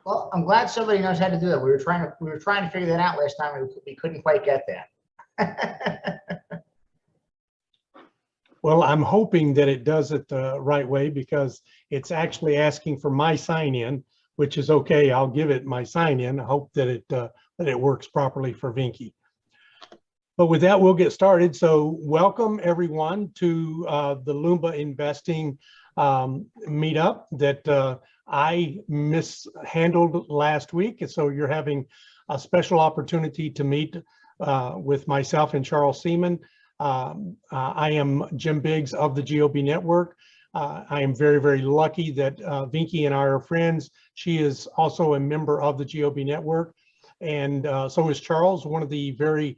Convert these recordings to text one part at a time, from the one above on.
Well, I'm glad somebody knows how to do that. We were trying to figure that out last time. We couldn't quite get there. Well, I'm hoping that it does it the right way because it's actually asking for my sign in, which is okay. I'll give it my sign in. I hope that it works properly for Vinky. But with that, we'll get started. So welcome everyone to the Loomba Investing meetup that I mishandled last week. And so you're having a special opportunity to meet with myself and Charles Seaman. I am Jim Biggs of the GOB Network. I am very, very lucky that Vinky and I are friends. She is also a member of the GOB Network. And so is Charles, one of the very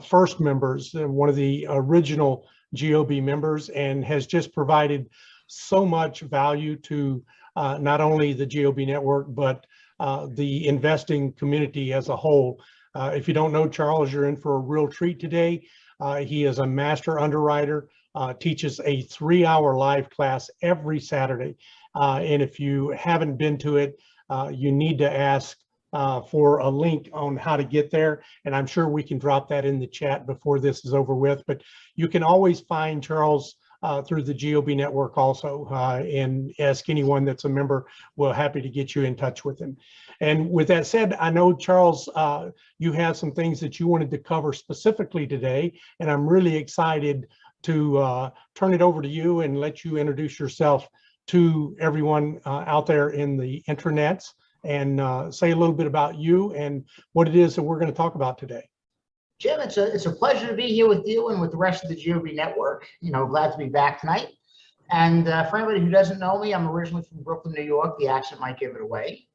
first members, one of the original GOB members, and has just provided so much value to not only the GOB Network, but the investing community as a whole. If you don't know Charles, you're in for a real treat today. He is a master underwriter, teaches a 3-hour live class every Saturday. And if you haven't been to it, you need to ask for a link on how to get there. And I'm sure we can drop that in the chat before this is over with. But you can always find Charles through the GOB Network also, and ask anyone that's a member. We're happy to get you in touch with him. And with that said, I know, Charles, you have some things that you wanted to cover specifically today, and I'm really excited to turn it over to you and let you introduce yourself to everyone out there in the intranets and say a little bit about you and what it is that we're going to talk about today. Jim, it's a pleasure to be here with you and with the rest of the GOB Network. Glad to be back tonight. And for anybody who doesn't know me, I'm originally from Brooklyn, New York. The accent might give it away.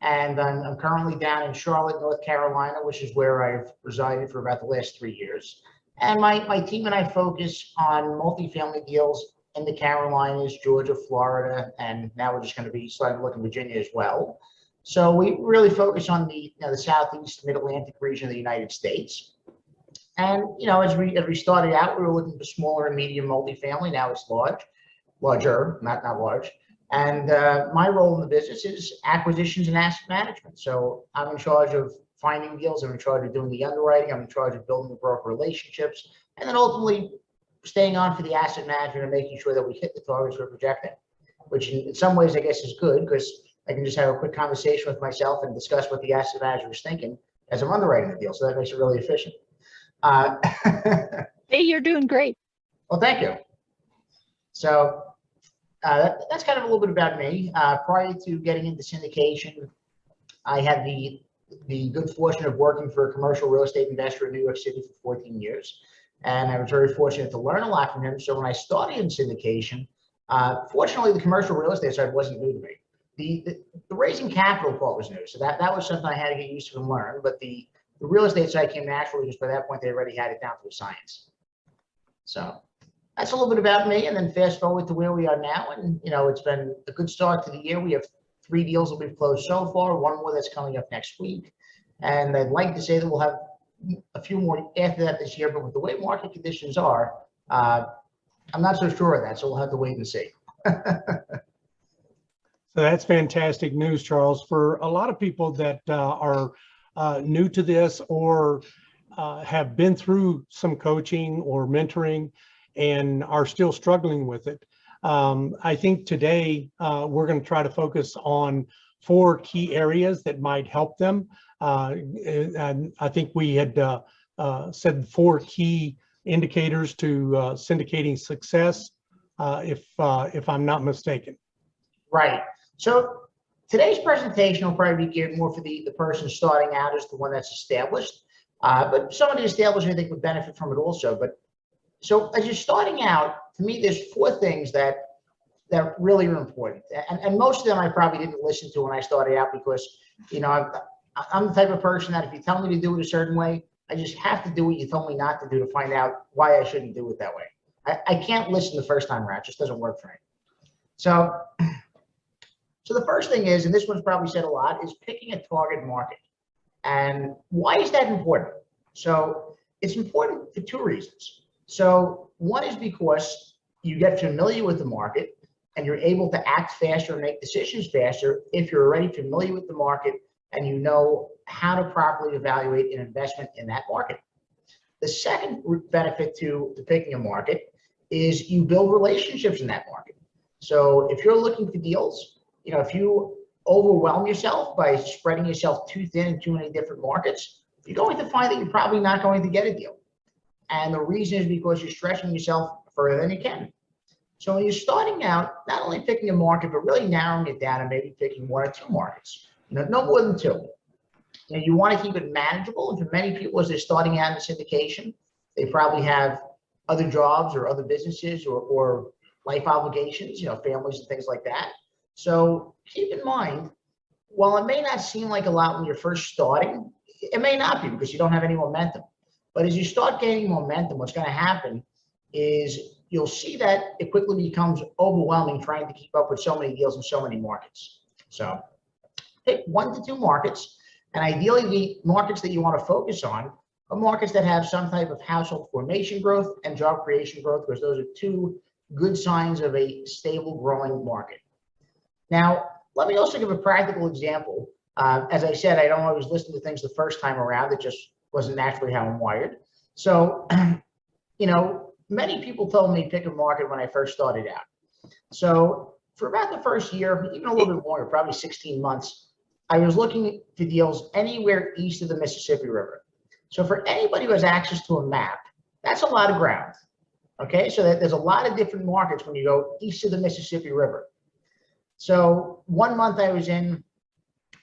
And I'm currently down in Charlotte, North Carolina, which is where I've resided for about the last 3 years. And my team and I focus on multifamily deals in the Carolinas, Georgia, Florida, and now we're just going to be starting to look in Virginia as well. So we really focus on the Southeast Mid-Atlantic region of the United States. And as we started out, we were looking for smaller and medium multifamily. Now it's larger, not large. And my role in the business is acquisitions and asset management. So I'm in charge of finding deals. I'm in charge of doing the underwriting. I'm in charge of building the broker relationships, and then ultimately staying on for the asset management and making sure that we hit the targets we're projecting. Which in some ways I guess is good because I can just have a quick conversation with myself and discuss what the asset manager is thinking as I'm underwriting the deal. So that makes it really efficient. Hey, you're doing great. Well, thank you. So that's kind of a little bit about me. Prior to getting into syndication, I had the good fortune of working for a commercial real estate investor in New York City for 14 years. And I was very fortunate to learn a lot from him. So when I started in syndication, fortunately, the commercial real estate side wasn't new to me. The raising capital part was new. So that was something I had to get used to and learn. But the real estate side came naturally because by that point, they already had it down to a science. So that's a little bit about me. And then fast forward to where we are now. And, it's been a good start to the year. We have 3 deals that we've closed so far, 1 more that's coming up next week. And I'd like to say that we'll have a few more after that this year. But with the way market conditions are, I'm not so sure of that. So we'll have to wait and see. So that's fantastic news, Charles. For a lot of people that are new to this or have been through some coaching or mentoring and are still struggling with it, I think today we're going to try to focus on 4 key areas that might help them. And I think we had said 4 key indicators to syndicating success, if I'm not mistaken. Right. So today's presentation will probably be geared more for the person starting out as the one that's established. But somebody established, I think, would benefit from it also. But so as you're starting out, to me, there's 4 things that really are important. And most of them I probably didn't listen to when I started out because, I'm the type of person that if you tell me to do it a certain way, I just have to do what you told me not to do to find out why I shouldn't do it that way. I can't listen the first time around. It just doesn't work for me. So the first thing is, and this one's probably said a lot, is picking a target market. And why is that important? So it's important for 2 reasons. So one is because you get familiar with the market. and you're able to act faster and make decisions faster if you're already familiar with the market and you know how to properly evaluate an investment in that market. The second benefit to picking a market is you build relationships in that market. So if you're looking for deals, if you overwhelm yourself by spreading yourself too thin in too many different markets, you're going to find that you're probably not going to get a deal. And the reason is because you're stretching yourself further than you can. So when you're starting out, not only picking a market, but really narrowing it down and maybe picking one or two markets, no more than two. You want to keep it manageable. And for many people, as they're starting out in syndication, they probably have other jobs or other businesses or life obligations, families and things like that. So keep in mind, while it may not seem like a lot when you're first starting, it may not be because you don't have any momentum. But as you start gaining momentum, what's going to happen is you'll see that it quickly becomes overwhelming trying to keep up with so many deals in so many markets. So pick 1 to 2 markets, and ideally the markets that you want to focus on are markets that have some type of household formation growth and job creation growth, because those are 2 good signs of a stable growing market. Now, let me also give a practical example. As I said, I don't always listen to things the first time around. It just wasn't naturally how I'm wired. So, many people told me pick a market when I first started out. So for about the first year, even a little bit longer, probably 16 months, I was looking for deals anywhere east of the Mississippi River. So for anybody who has access to a map, that's a lot of ground. Okay, so there's a lot of different markets when you go east of the Mississippi River. So one month I was in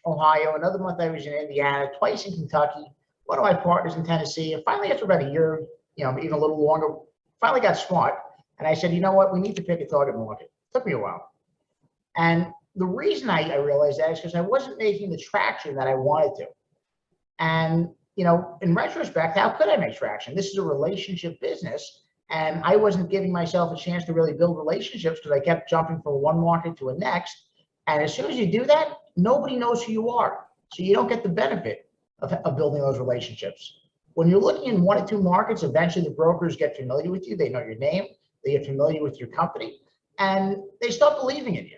Ohio, another month I was in Indiana, twice in Kentucky, one of my partners in Tennessee, and finally after about a year, even a little longer, finally got smart. And I said, you know what, we need to pick a target market. It took me a while. And the reason I realized that is because I wasn't making the traction that I wanted to. And, in retrospect, how could I make traction? This is a relationship business. And I wasn't giving myself a chance to really build relationships because I kept jumping from one market to the next. And as soon as you do that, nobody knows who you are. So you don't get the benefit of building those relationships. When you're looking in 1 or 2 markets, eventually the brokers get familiar with you. They know your name. They get familiar with your company. And they start believing in you.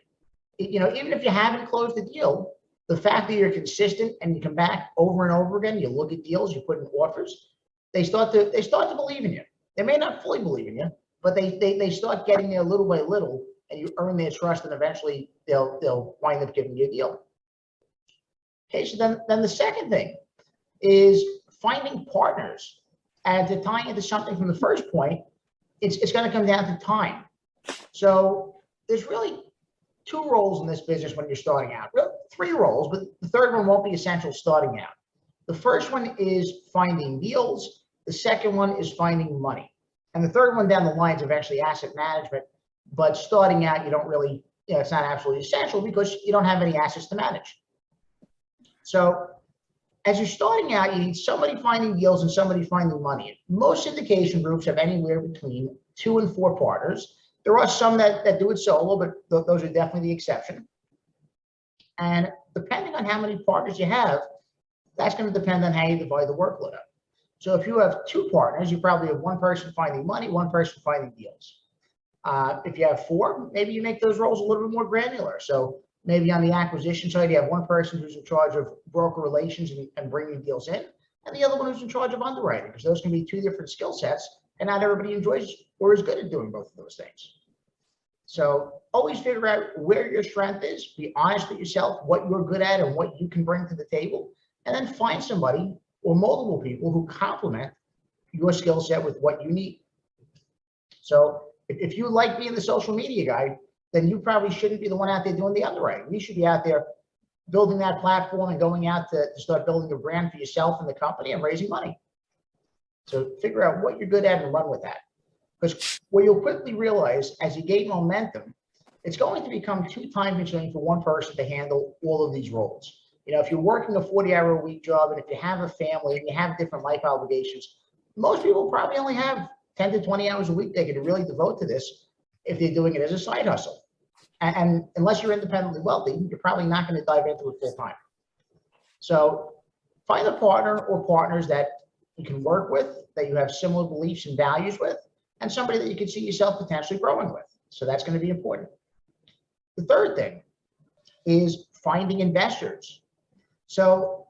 Even if you haven't closed the deal, the fact that you're consistent and you come back over and over again, you look at deals, you put in offers, they start to believe in you. They may not fully believe in you, but they start getting there little by little, and you earn their trust, and eventually they'll wind up giving you a deal. Okay, so then the second thing is finding partners. And to tie into something from the first point, it's going to come down to time. So there's really 2 roles in this business when you're starting out. Really 3 roles, but the third one won't be essential starting out. The first one is finding deals. The second one is finding money. And the third one down the line is eventually asset management. But starting out, you don't really, it's not absolutely essential because you don't have any assets to manage. So as you're starting out, you need somebody finding deals and somebody finding money. Most syndication groups have anywhere between 2 and 4 partners. There are some that do it solo, but those are definitely the exception. And depending on how many partners you have, that's going to depend on how you divide the workload up. So if you have 2 partners, you probably have 1 person finding money, 1 person finding deals. If you have 4, maybe you make those roles a little bit more granular. So maybe on the acquisition side, you have 1 person who's in charge of broker relations and bringing deals in, and the other one who's in charge of underwriting, because those can be 2 different skill sets, and not everybody enjoys or is good at doing both of those things. So always figure out where your strength is, be honest with yourself, what you're good at and what you can bring to the table, and then find somebody or multiple people who complement your skill set with what you need. So if you like being the social media guy, then you probably shouldn't be the one out there doing the underwriting. You should be out there building that platform and going out to start building a brand for yourself and the company and raising money. So figure out what you're good at and run with that. Because what you'll quickly realize as you gain momentum, it's going to become too time consuming for one person to handle all of these roles. If you're working a 40-hour-a-week job and if you have a family and you have different life obligations, most people probably only have 10 to 20 hours a week they can really devote to this if they're doing it as a side hustle. And unless you're independently wealthy, you're probably not going to dive into it full time. So find a partner or partners that you can work with, that you have similar beliefs and values with, and somebody that you can see yourself potentially growing with. So that's going to be important. The third thing is finding investors. So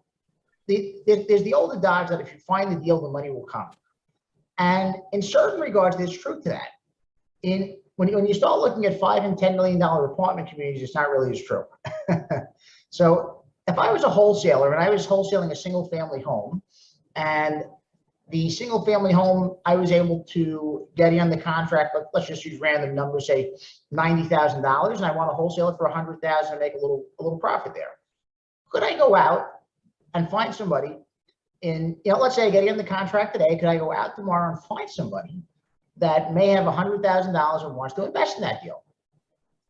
there's the old adage that if you find the deal, the money will come. And in certain regards, there's truth to that. When you start looking at $5 and $10 million apartment communities, it's not really as true. So if I was a wholesaler and I was wholesaling a single family home, and the single family home, I was able to get in the contract, but let's just use random numbers, say $90,000, and I want to wholesale it for $100,000 and make a little profit there. Could I go out and find somebody let's say I get in the contract today, could I go out tomorrow and find somebody that may have $100,000 and wants to invest in that deal?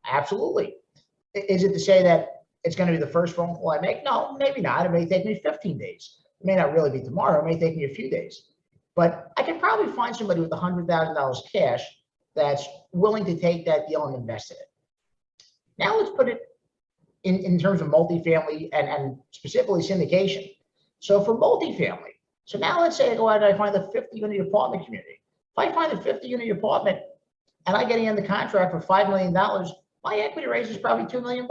Absolutely. Is it to say that it's going to be the first phone call I make? No, maybe not. It may take me 15 days. It may not really be tomorrow. It may take me a few days. But I can probably find somebody with $100,000 cash that's willing to take that deal and invest in it. Now let's put it in terms of multifamily and specifically syndication. So for multifamily, so now let's say I go out and I find a 50-unit apartment community. If I find a 50-unit apartment and I get in the contract for $5 million, my equity raise is probably $2 million.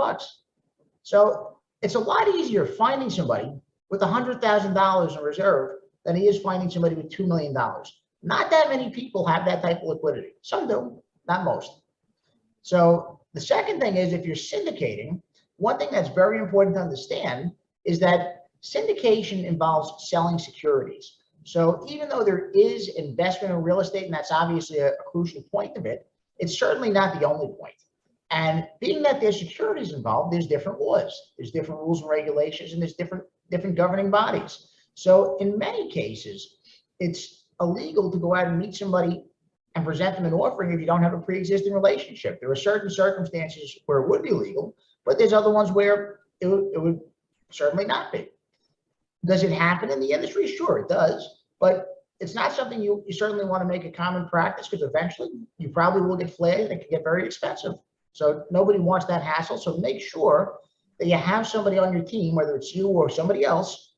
So it's a lot easier finding somebody with $100,000 in reserve than it is finding somebody with $2 million. Not that many people have that type of liquidity. Some do, not most. So the second thing is, if you're syndicating, one thing that's very important to understand is that syndication involves selling securities. So even though there is investment in real estate, and that's obviously a crucial point of it, it's certainly not the only point. And being that there's securities involved, there's different laws, there's different rules and regulations, and there's different governing bodies. So in many cases, it's illegal to go out and meet somebody and present them an offering if you don't have a pre-existing relationship. There are certain circumstances where it would be legal, but there's other ones where it would certainly not be. Does it happen in the industry? Sure, it does, but it's not something you certainly want to make a common practice, because eventually you probably will get flagged and it can get very expensive. So nobody wants that hassle. So make sure that you have somebody on your team, whether it's you or somebody else,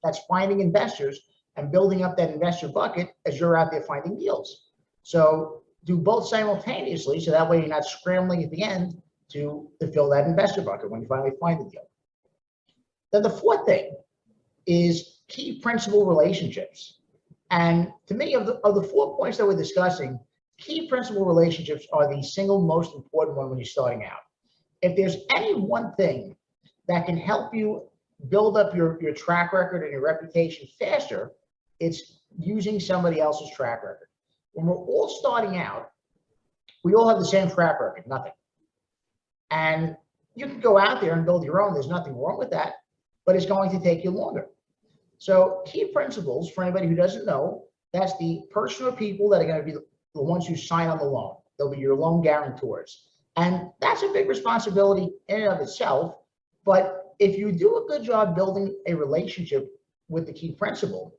that's finding investors and building up that investor bucket as you're out there finding deals. So do both simultaneously, so that way you're not scrambling at the end to fill that investor bucket when you finally find the deal. Then the fourth thing is key principal relationships. And to me, of the 4 points that we're discussing, key principal relationships are the single most important one when you're starting out. If there's any one thing that can help you build up your track record and your reputation faster, it's using somebody else's track record. When we're all starting out, we all have the same track record, nothing. And you can go out there and build your own. There's nothing wrong with that, but it's going to take you longer. So key principles, for anybody who doesn't know, that's the person or people that are going to be the ones who sign on the loan. They'll be your loan guarantors. And that's a big responsibility in and of itself. But if you do a good job building a relationship with the key principal,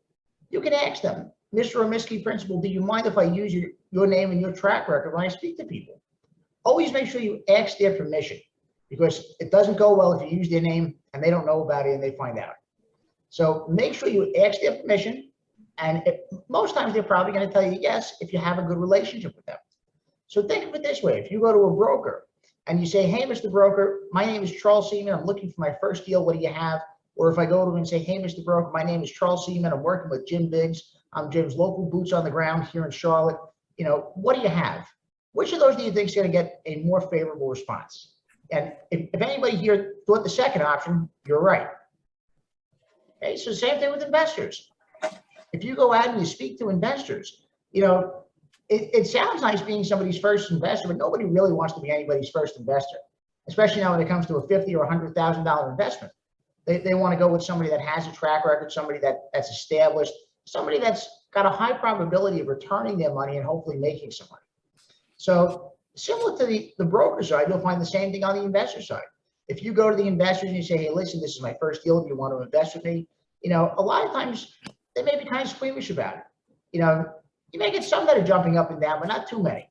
you can ask them, Mr. or Miss Key Principal, do you mind if I use your name and your track record when I speak to people? Always make sure you ask their permission, because it doesn't go well if you use their name and they don't know about it and they find out. So make sure you ask their permission, and most times they're probably going to tell you yes if you have a good relationship with them. So think of it this way: if you go to a broker and you say, hey, Mr. Broker, my name is Charles Seaman, I'm looking for my first deal, what do you have? Or if I go to him and say, hey, Mr. Broker, my name is Charles Seaman, I'm working with Jim Biggs, I'm Jim's local boots on the ground here in Charlotte, what do you have? Which of those do you think is going to get a more favorable response? And if anybody here thought the second option, you're right. Okay, so same thing with investors. If you go out and you speak to investors, it sounds nice being somebody's first investor, but nobody really wants to be anybody's first investor, especially now when it comes to a $50,000 or $100,000 investment. They want to go with somebody that has a track record, somebody that's established, somebody that's got a high probability of returning their money and hopefully making some money. So similar to the broker side, you'll find the same thing on the investor side. If you go to the investors and you say, hey, listen, this is my first deal, do you want to invest with me? A lot of times they may be kind of squeamish about it. You may get some that are jumping up and down, but not too many.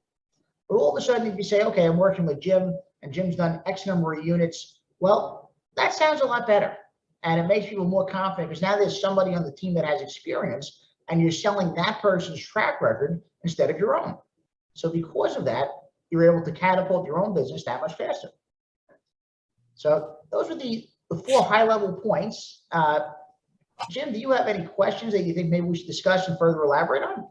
But all of a sudden, if you say, okay, I'm working with Jim and Jim's done X number of units, well, that sounds a lot better. And it makes people more confident because now there's somebody on the team that has experience and you're selling that person's track record instead of your own. So because of that, you're able to catapult your own business that much faster. So those are the four high-level points. Jim, do you have any questions that you think maybe we should discuss and further elaborate on?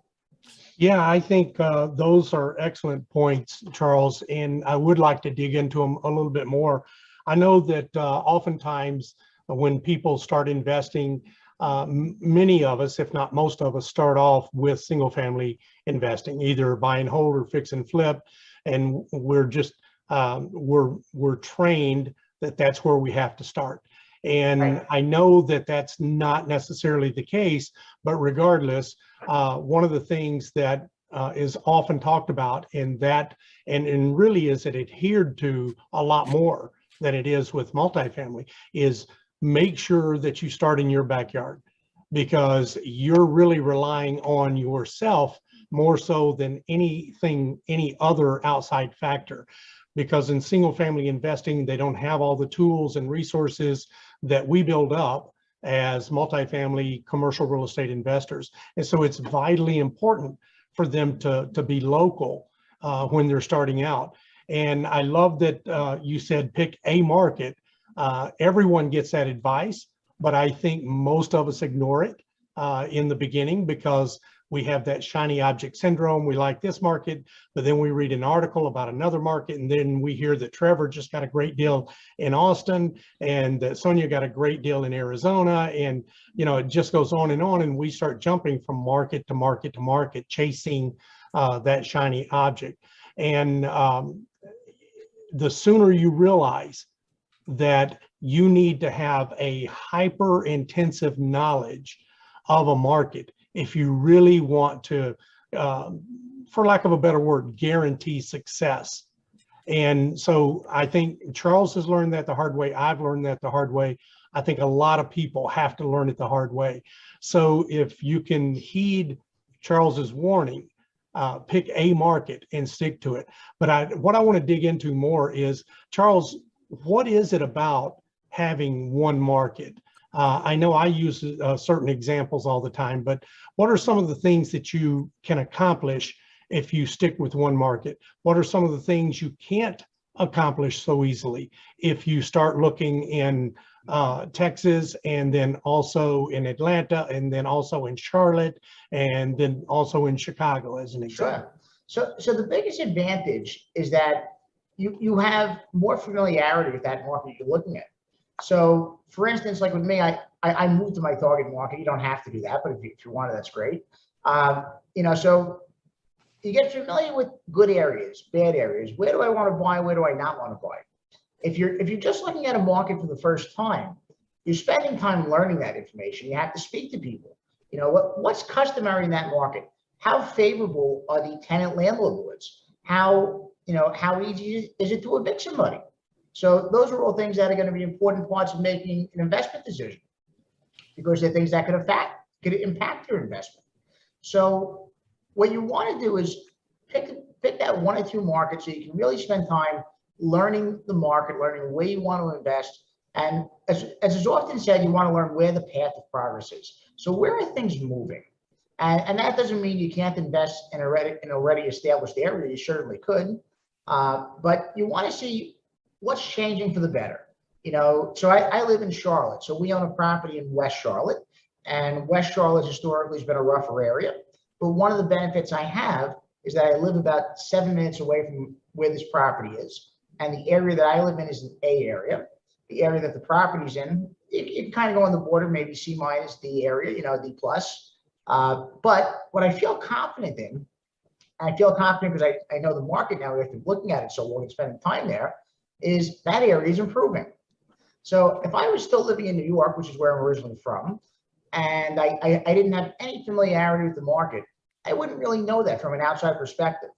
Yeah, I think those are excellent points, Charles, and I would like to dig into them a little bit more. I know that oftentimes when people start investing, many of us, if not most of us, start off with single family investing, either buy and hold or fix and flip. And we're just, we're trained that that's where we have to start. And Right. I know that that's not necessarily the case, but regardless, one of the things that is often talked about in that, and really is it adhered to a lot more than it is with multifamily, is make sure that you start in your backyard, because you're really relying on yourself more so than anything, any other outside factor. Because in single family investing, they don't have all the tools and resources that we build up as multifamily commercial real estate investors. And so it's vitally important for them to be local when they're starting out. And I love that you said pick a market. Everyone gets that advice, but I think most of us ignore it in the beginning because we have that shiny object syndrome. We like this market, but then we read an article about another market, and then we hear that Trevor just got a great deal in Austin, and that Sonia got a great deal in Arizona, and it just goes on, and we start jumping from market to market to market, chasing that shiny object. And the sooner you realize that you need to have a hyper intensive knowledge of a market if you really want to, for lack of a better word, guarantee success. And so I think Charles has learned that the hard way. I've learned that the hard way. I think a lot of people have to learn it the hard way. So if you can heed Charles's warning, pick a market and stick to it. But what I want to dig into more is, Charles, what is it about having one market? I know I use certain examples all the time, but what are some of the things that you can accomplish if you stick with one market? What are some of the things you can't accomplish so easily if you start looking in Texas, and then also in Atlanta, and then also in Charlotte, and then also in Chicago, as an example? Sure. So the biggest advantage is that you have more familiarity with that market you're looking at. So for instance, like with me, I moved to my target market. You don't have to do that, but if you want to, that's great. So you get familiar with good areas, bad areas. Where do I want to buy? Where do I not want to buy? If you're just looking at a market for the first time, you're spending time learning that information. You have to speak to people. What's customary in that market? How favorable are the tenant landlord laws? How easy is it to evict somebody? So those are all things that are going to be important parts of making an investment decision, because they're things that could impact your investment. So what you want to do is pick that one or two markets so you can really spend time learning the market, learning where you want to invest. And as is often said, you want to learn where the path of progress is. So where are things moving? And that doesn't mean you can't invest in an already established area. You certainly could. But you want to see what's changing for the better. So I live in Charlotte. So we own a property in West Charlotte. And West Charlotte historically has been a rougher area. But one of the benefits I have is that I live about 7 minutes away from where this property is. And the area that I live in is an A area. The area that the property's in, you can kind of go on the border, maybe C minus D area, D plus. But what I feel confident in, and I feel confident because I know the market now after looking at it so long and spending time there, is that area is improving. So if I was still living in New York, which is where I'm originally from, and I didn't have any familiarity with the market, I wouldn't really know that from an outside perspective.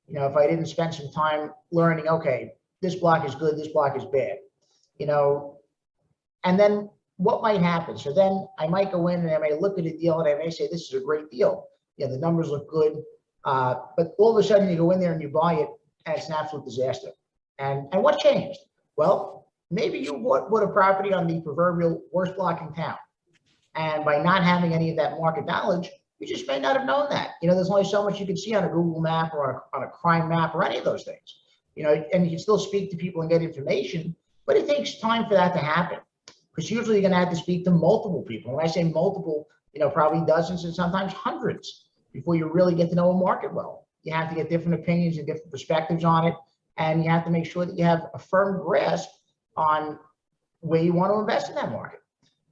If I didn't spend some time learning, okay, this block is good, this block is bad, and then what might happen? So then I might go in and I may look at a deal and I may say, this is a great deal. The numbers look good. But all of a sudden you go in there and you buy it and it's an absolute disaster. And what changed? Well, maybe you bought a property on the proverbial worst block in town. And by not having any of that market knowledge, you just may not have known that. There's only so much you can see on a Google map or on a crime map or any of those things. And you can still speak to people and get information, But it takes time for that to happen, because usually you're going to have to speak to multiple people. When I say multiple, probably dozens and sometimes hundreds before you really get to know a market well. You have to get different opinions and different perspectives on it. And you have to make sure that you have a firm grasp on where you want to invest in that market.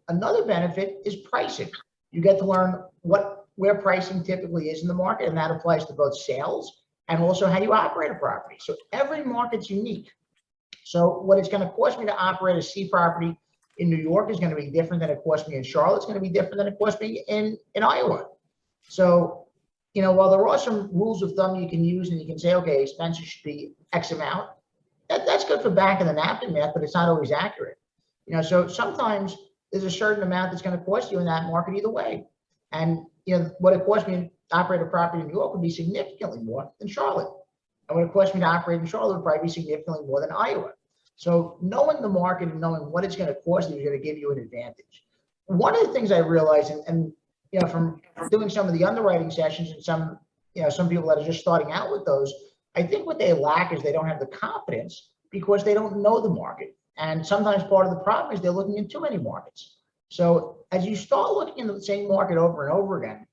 Another benefit is pricing. You get to learn where pricing typically is in the market, and that applies to both sales and also how you operate a property. So every market's unique. So what it's going to cost me to operate a C property in New York is going to be different than it cost me in Charlotte. It's going to be different than it cost me in Iowa. So, while there are some rules of thumb you can use, and you can say, okay, expenses should be X amount, that's good for back of the napkin math, but it's not always accurate. So sometimes there's a certain amount that's going to cost you in that market either way. And, what it cost me to operate a property in New York would be significantly more than Charlotte. And what it cost me to operate in Charlotte would probably be significantly more than Iowa. So knowing the market and knowing what it's going to cost you is going to give you an advantage. One of the things I realized, and from doing some of the underwriting sessions and some people that are just starting out with those, I think what they lack is they don't have the confidence because they don't know the market. And sometimes part of the problem is they're looking in too many markets. So as you start looking in the same market over and over again,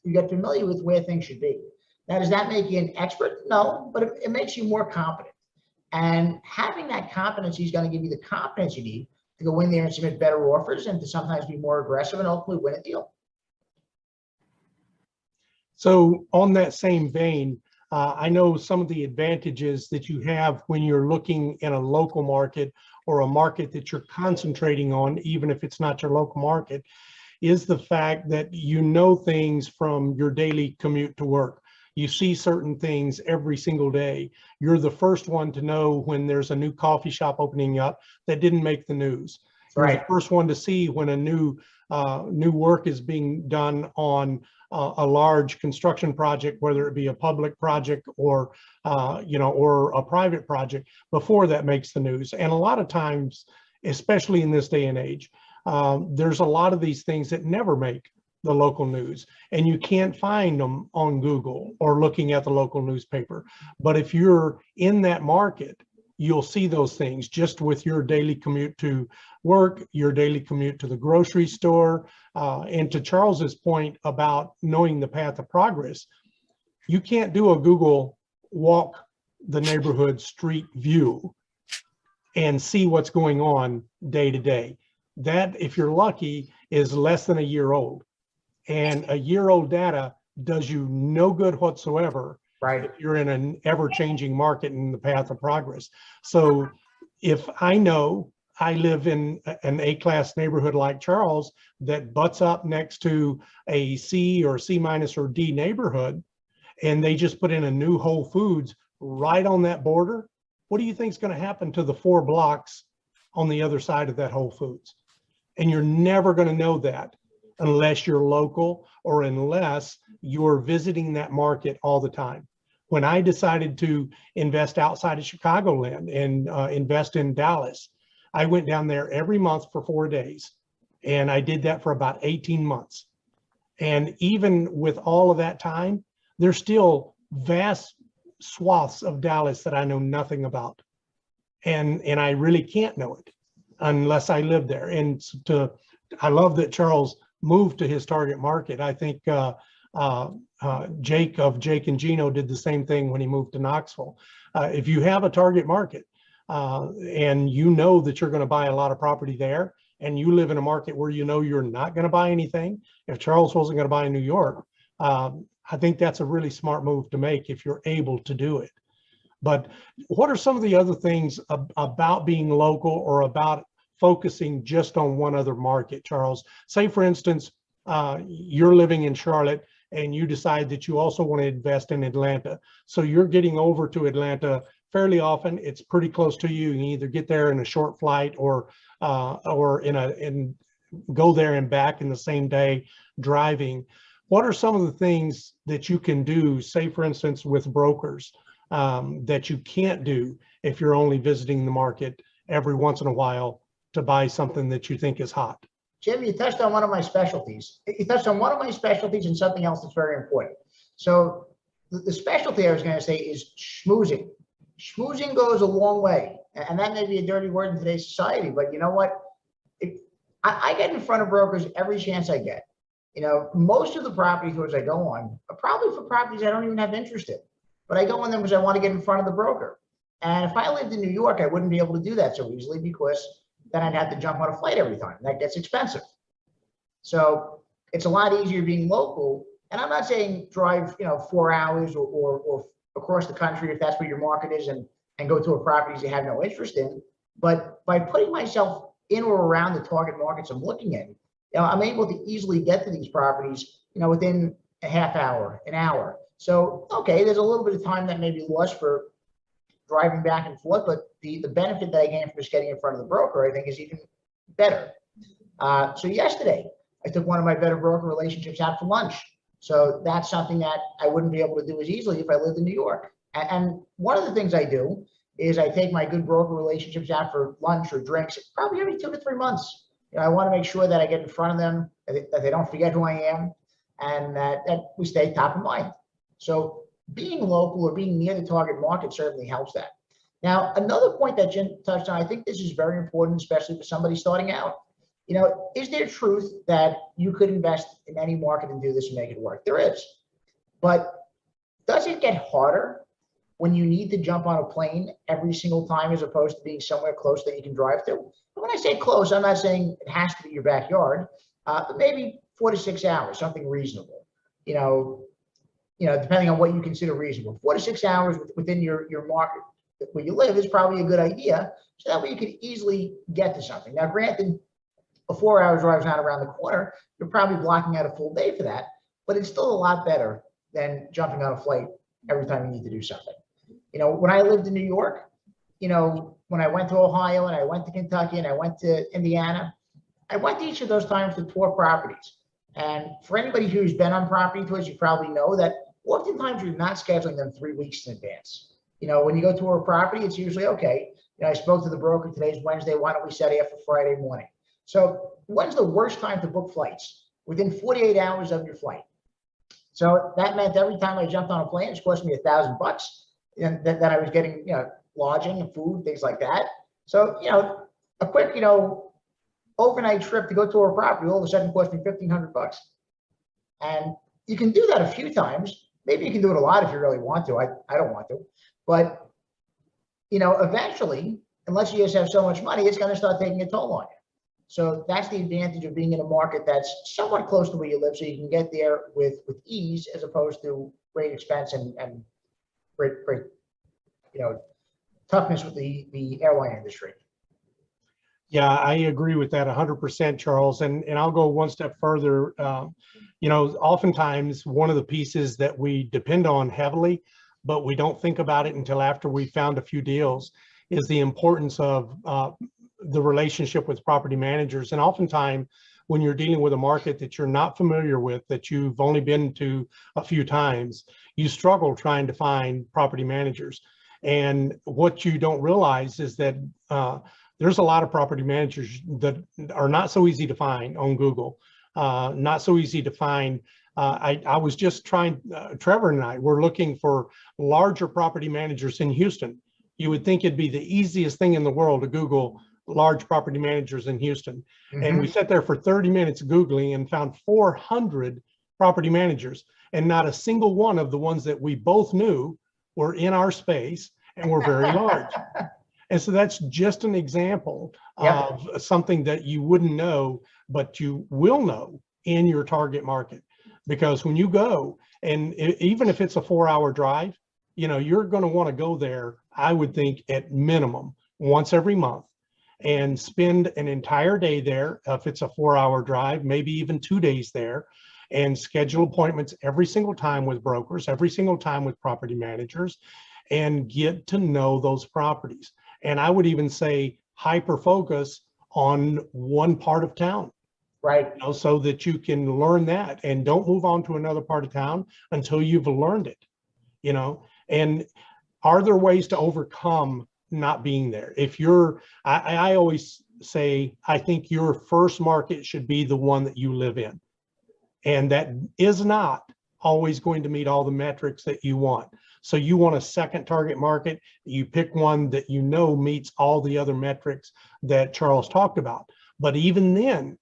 you get familiar with where things should be. Now, does that make you an expert? No, but it makes you more competent. And having that competency is going to give you the confidence you need to go in there and submit better offers and to sometimes be more aggressive and ultimately win a deal. So on that same vein, I know some of the advantages that you have when you're looking in a local market or a market that you're concentrating on, even if it's not your local market, is the fact that you know things from your daily commute to work. You see certain things every single day. You're the first one to know when there's a new coffee shop opening up that didn't make the news. You're Right. the first one to see when a new work is being done on a large construction project, whether it be a public project or or a private project, before that makes the news. And a lot of times, especially in this day and age, there's a lot of these things that never make the local news, and you can't find them on Google or looking at the local newspaper. But if you're in that market, you'll see those things just with your daily commute to work, your daily commute to the grocery store. And to Charles's point about knowing the path of progress, you can't do a Google walk the neighborhood street view and see what's going on day to day. That, if you're lucky, is less than a year old. And a year-old data does you no good whatsoever. Right. If you're in an ever-changing market in the path of progress. So if I know I live in an A-class neighborhood like Charles that butts up next to a C or C- or D neighborhood, and they just put in a new Whole Foods right on that border, what do you think is going to happen to the 4 blocks on the other side of that Whole Foods? And you're never going to know that unless you're local or unless you're visiting that market all the time. When I decided to invest outside of Chicagoland and invest in Dallas, I went down there every month for 4 days. And I did that for about 18 months. And even with all of that time, there's still vast swaths of Dallas that I know nothing about. And I really can't know it unless I live there. And I love that Charles moved to his target market. I think Jake of Jake and Gino did the same thing when he moved to Knoxville. If you have a target market and you know that you're going to buy a lot of property there, and you live in a market where you know you're not going to buy anything, if Charles wasn't going to buy in New York, I think that's a really smart move to make if you're able to do it. But what are some of the other things about being local or about focusing just on one other market, Charles? Say, for instance, you're living in Charlotte and you decide that you also want to invest in Atlanta. So you're getting over to Atlanta fairly often. It's pretty close to you. You can either get there in a short flight or go there and back in the same day driving. What are some of the things that you can do, say, for instance, with brokers that you can't do if you're only visiting the market every once in a while to buy something that you think is hot? Jim, you touched on one of my specialties. You touched on one of my specialties and something else that's very important. So the specialty I was going to say is schmoozing. schmoozing goes a long way. And that may be a dirty word in today's society, but you know what? I get in front of brokers every chance I get. Most of the property tours I go on are probably for properties I don't even have interest in, but I go on them because I want to get in front of the broker. And if I lived in New York, I wouldn't be able to do that so easily because then I'd have to jump on a flight every time. That gets expensive. So it's a lot easier being local. And I'm not saying drive, 4 hours or across the country if that's where your market is and go to a properties you have no interest in. But by putting myself in or around the target markets I'm looking at, I'm able to easily get to these properties, within a half hour, an hour. So, okay, there's a little bit of time that may be lost for driving back and forth, but the benefit that I gain from just getting in front of the broker, I think, is even better. So yesterday, I took one of my better broker relationships out for lunch. So that's something that I wouldn't be able to do as easily if I lived in New York. And one of the things I do is I take my good broker relationships out for lunch or drinks probably every 2 to 3 months. I want to make sure that I get in front of them, that they don't forget who I am, and that we stay top of mind. So being local or being near the target market certainly helps that. Now, another point that Jim touched on, I think this is very important, especially for somebody starting out. Is there truth that you could invest in any market and do this and make it work? There is. But does it get harder when you need to jump on a plane every single time as opposed to being somewhere close that you can drive to? And when I say close, I'm not saying it has to be your backyard, but maybe 4 to 6 hours, something reasonable. Depending on what you consider reasonable. 4 to 6 hours within your market where you live is probably a good idea, so that way you could easily get to something. Now, granted, a 4-hour drive is not around the corner. You're probably blocking out a full day for that, but it's still a lot better than jumping on a flight every time you need to do something. When I lived in New York, when I went to Ohio and I went to Kentucky and I went to Indiana, I went to each of those times to tour properties. And for anybody who's been on property tours, you probably know that oftentimes you're not scheduling them 3 weeks in advance. When you go tour a property, it's usually, okay, I spoke to the broker, today's Wednesday, why don't we set it up for Friday morning? So when's the worst time to book flights? Within 48 hours of your flight. So that meant every time I jumped on a plane, it cost me $1,000, and that I was getting, lodging and food, things like that. So, a quick, overnight trip to go to a property all of a sudden cost me $1,500. And you can do that a few times. Maybe you can do it a lot if you really want to. I don't want to, but eventually, unless you just have so much money, it's going to start taking a toll on you. So that's the advantage of being in a market that's somewhat close to where you live, so you can get there with ease as opposed to great expense and great toughness with the airline industry. Yeah, I agree with that 100%, Charles. And I'll go one step further. Oftentimes one of the pieces that we depend on heavily, but we don't think about it until after we found a few deals, is the importance of the relationship with property managers. And oftentimes when you're dealing with a market that you're not familiar with, that you've only been to a few times, you struggle trying to find property managers. And what you don't realize is that there's a lot of property managers that are not so easy to find on Google, not so easy to find. I was just trying, Trevor and I were looking for larger property managers in Houston. You would think it'd be the easiest thing in the world to Google large property managers in Houston. Mm-hmm. And we sat there for 30 minutes Googling and found 400 property managers, and not a single one of the ones that we both knew were in our space and were very large. And so that's just an example of something that you wouldn't know, but you will know in your target market. Because when you go, and even if it's a 4-hour drive, you're going to want to go there, I would think, at minimum once every month, and spend an entire day there. If it's a 4-hour drive, maybe even 2 days there, and schedule appointments every single time with brokers, every single time with property managers, and get to know those properties. And I would even say hyper focus on one part of town. Right. So that you can learn that, and don't move on to another part of town until you've learned it, and are there ways to overcome not being there? If I always say, I think your first market should be the one that you live in. And that is not always going to meet all the metrics that you want. So you want a second target market, you pick one that you know meets all the other metrics that Charles talked about. But even then,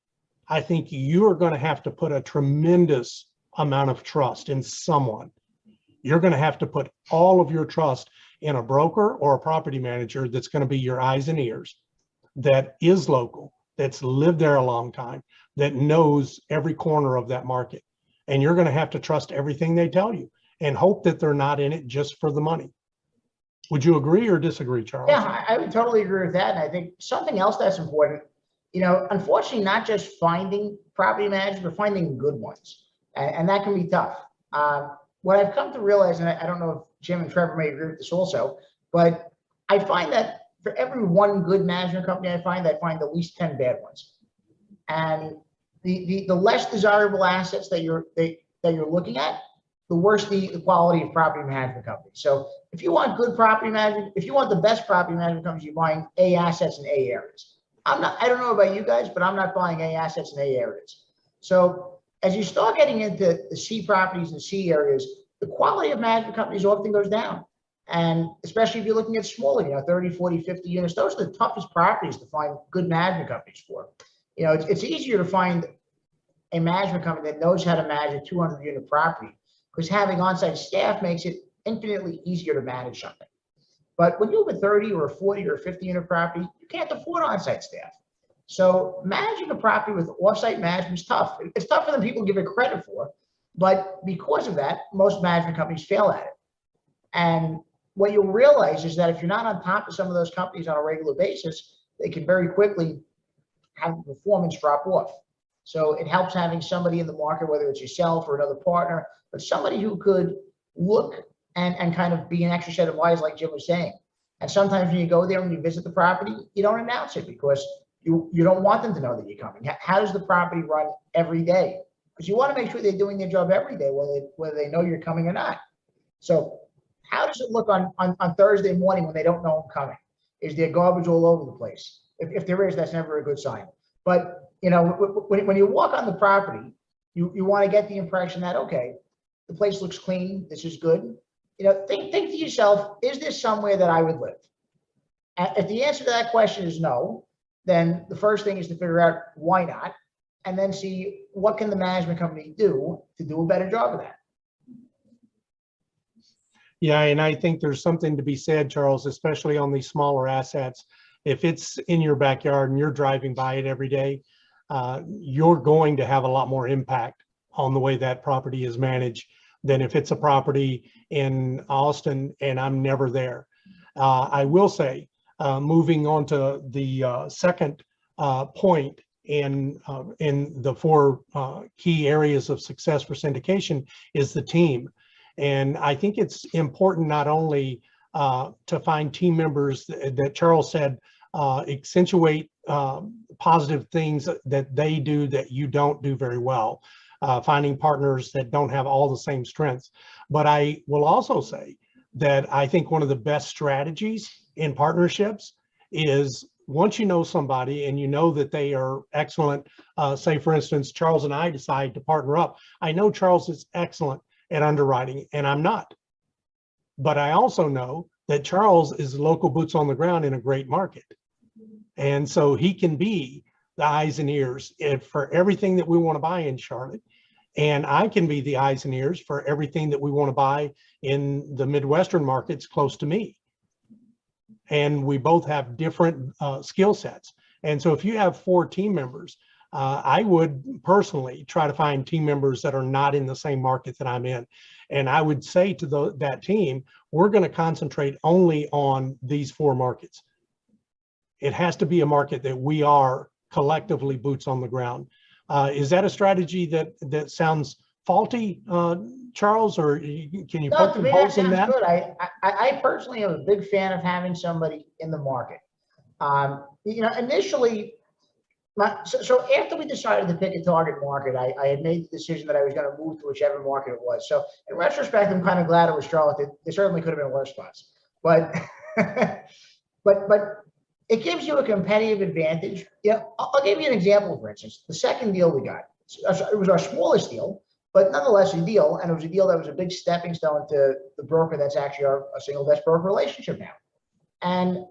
I think you're going to have to put a tremendous amount of trust in someone. You're going to have to put all of your trust in a broker or a property manager that's going to be your eyes and ears, that is local, that's lived there a long time, that knows every corner of that market. And you're going to have to trust everything they tell you and hope that they're not in it just for the money. Would you agree or disagree, Charles? Yeah, I would totally agree with that. And I think something else that's important, unfortunately, not just finding property managers, but finding good ones. And that can be tough. What I've come to realize, and I don't know if Jim and Trevor may agree with this also, but I find that for every one good management company I find at least 10 bad ones. And the less desirable assets that you're looking at, the worse the quality of property management companies. So if you want good property management, if you want the best property management companies, you're buying A assets in A areas. I don't know about you guys, but I'm not buying A assets in A areas. So as you start getting into the C properties and C areas, the quality of management companies often goes down. And especially if you're looking at smaller, 30, 40, 50 units, those are the toughest properties to find good management companies for. It's easier to find a management company that knows how to manage a 200 unit property, because having on-site staff makes it infinitely easier to manage something. But when you have a 30 or a 40 or a 50 unit property, you can't afford on-site staff. So managing a property with off-site management is tough. It's tougher than people give it credit for, but because of that, most management companies fail at it. And what you'll realize is that if you're not on top of some of those companies on a regular basis, they can very quickly have performance drop off. So it helps having somebody in the market, whether it's yourself or another partner, but somebody who could look and kind of be an extra set of eyes, like Jim was saying. And sometimes when you go there and you visit the property, you don't announce it because you don't want them to know that you're coming. How does the property run every day? Because you want to make sure they're doing their job every day, whether they know you're coming or not. So how does it look on Thursday morning when they don't know I'm coming? Is there garbage all over the place? If there is, that's never a good sign. But when you walk on the property, you want to get the impression that, okay, the place looks clean, this is good. Think to yourself, is this somewhere that I would live? If the answer to that question is no, then the first thing is to figure out why not, and then see what can the management company do to do a better job of that. Yeah, and I think there's something to be said, Charles, especially on these smaller assets. If it's in your backyard and you're driving by it every day, you're going to have a lot more impact on the way that property is managed than if it's a property in Austin and I'm never there. I will say, moving on to the second point in the four key areas of success for syndication is the team. And I think it's important not only to find team members that Charles said accentuate positive things that they do that you don't do very well, finding partners that don't have all the same strengths. But I will also say that I think one of the best strategies in partnerships is once you know somebody and you know that they are excellent, say for instance, Charles and I decide to partner up. I know Charles is excellent at underwriting and I'm not. But I also know that Charles is local boots on the ground in a great market. And so he can be the eyes and ears for everything that we want to buy in Charlotte. And I can be the eyes and ears for everything that we want to buy in the Midwestern markets close to me. And we both have different skill sets. And so if you have 4 team members, I would personally try to find team members that are not in the same market that I'm in. And I would say to that team, we're going to concentrate only on these 4 markets. It has to be a market that we are collectively boots on the ground. Is that a strategy that sounds faulty, Charles, or can you poke some holes in that? Good. I personally am a big fan of having somebody in the market. Initially, so after we decided to pick a target market, I had made the decision that I was going to move to whichever market it was. So in retrospect, I'm kind of glad it was Charlotte. There certainly could have been worse spots, but but it gives you a competitive advantage. I'll give you an example. For instance, the second deal we got, it was our smallest deal, but nonetheless a deal, and it was a deal that was a big stepping stone to the broker that's actually a single desk broker relationship now. And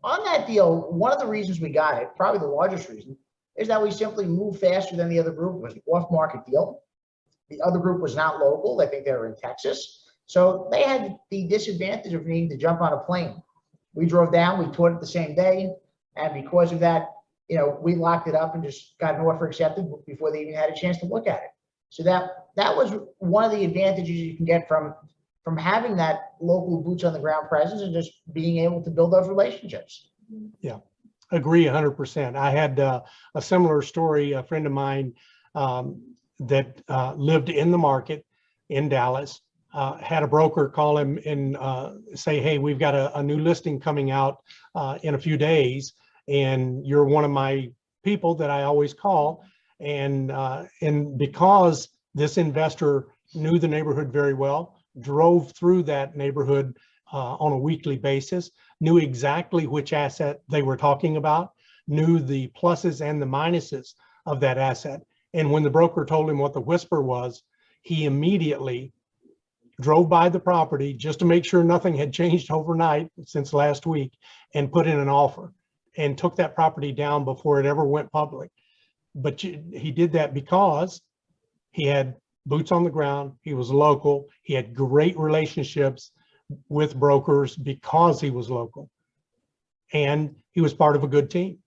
on that deal, one of the reasons we got it, probably the largest reason, is that we simply moved faster than the other group. It was an off-market deal. The other group was not local. I think they were in Texas. So they had the disadvantage of needing to jump on a plane. We drove down, we toured it the same day. And because of that, we locked it up and just got an offer accepted before they even had a chance to look at it. So that was one of the advantages you can get from having that local boots on the ground presence and just being able to build those relationships. Yeah, agree 100%. I had a similar story. A friend of mine that lived in the market in Dallas had a broker call him and say, hey, we've got a new listing coming out in a few days, and you're one of my people that I always call. And because this investor knew the neighborhood very well, drove through that neighborhood on a weekly basis, knew exactly which asset they were talking about, knew the pluses and the minuses of that asset. And when the broker told him what the whisper was, he immediately drove by the property just to make sure nothing had changed overnight since last week and put in an offer and took that property down before it ever went public. But he did that because he had boots on the ground, he was local, he had great relationships with brokers because he was local, and he was part of a good team.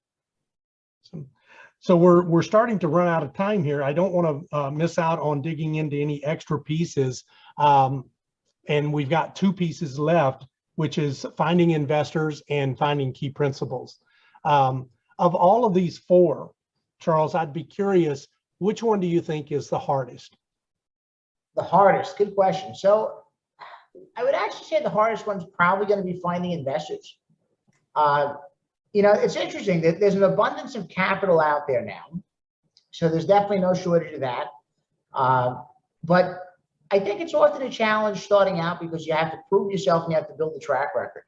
So we're starting to run out of time here. I don't want to miss out on digging into any extra pieces. And we've got 2 pieces left, which is finding investors and finding key principles. Of all of these 4, Charles, I'd be curious, which one do you think is the hardest? The hardest, good question. So I would actually say the hardest one's probably going to be finding investors. It's interesting that there's an abundance of capital out there now. So there's definitely no shortage of that. But I think it's often a challenge starting out because you have to prove yourself and you have to build a track record.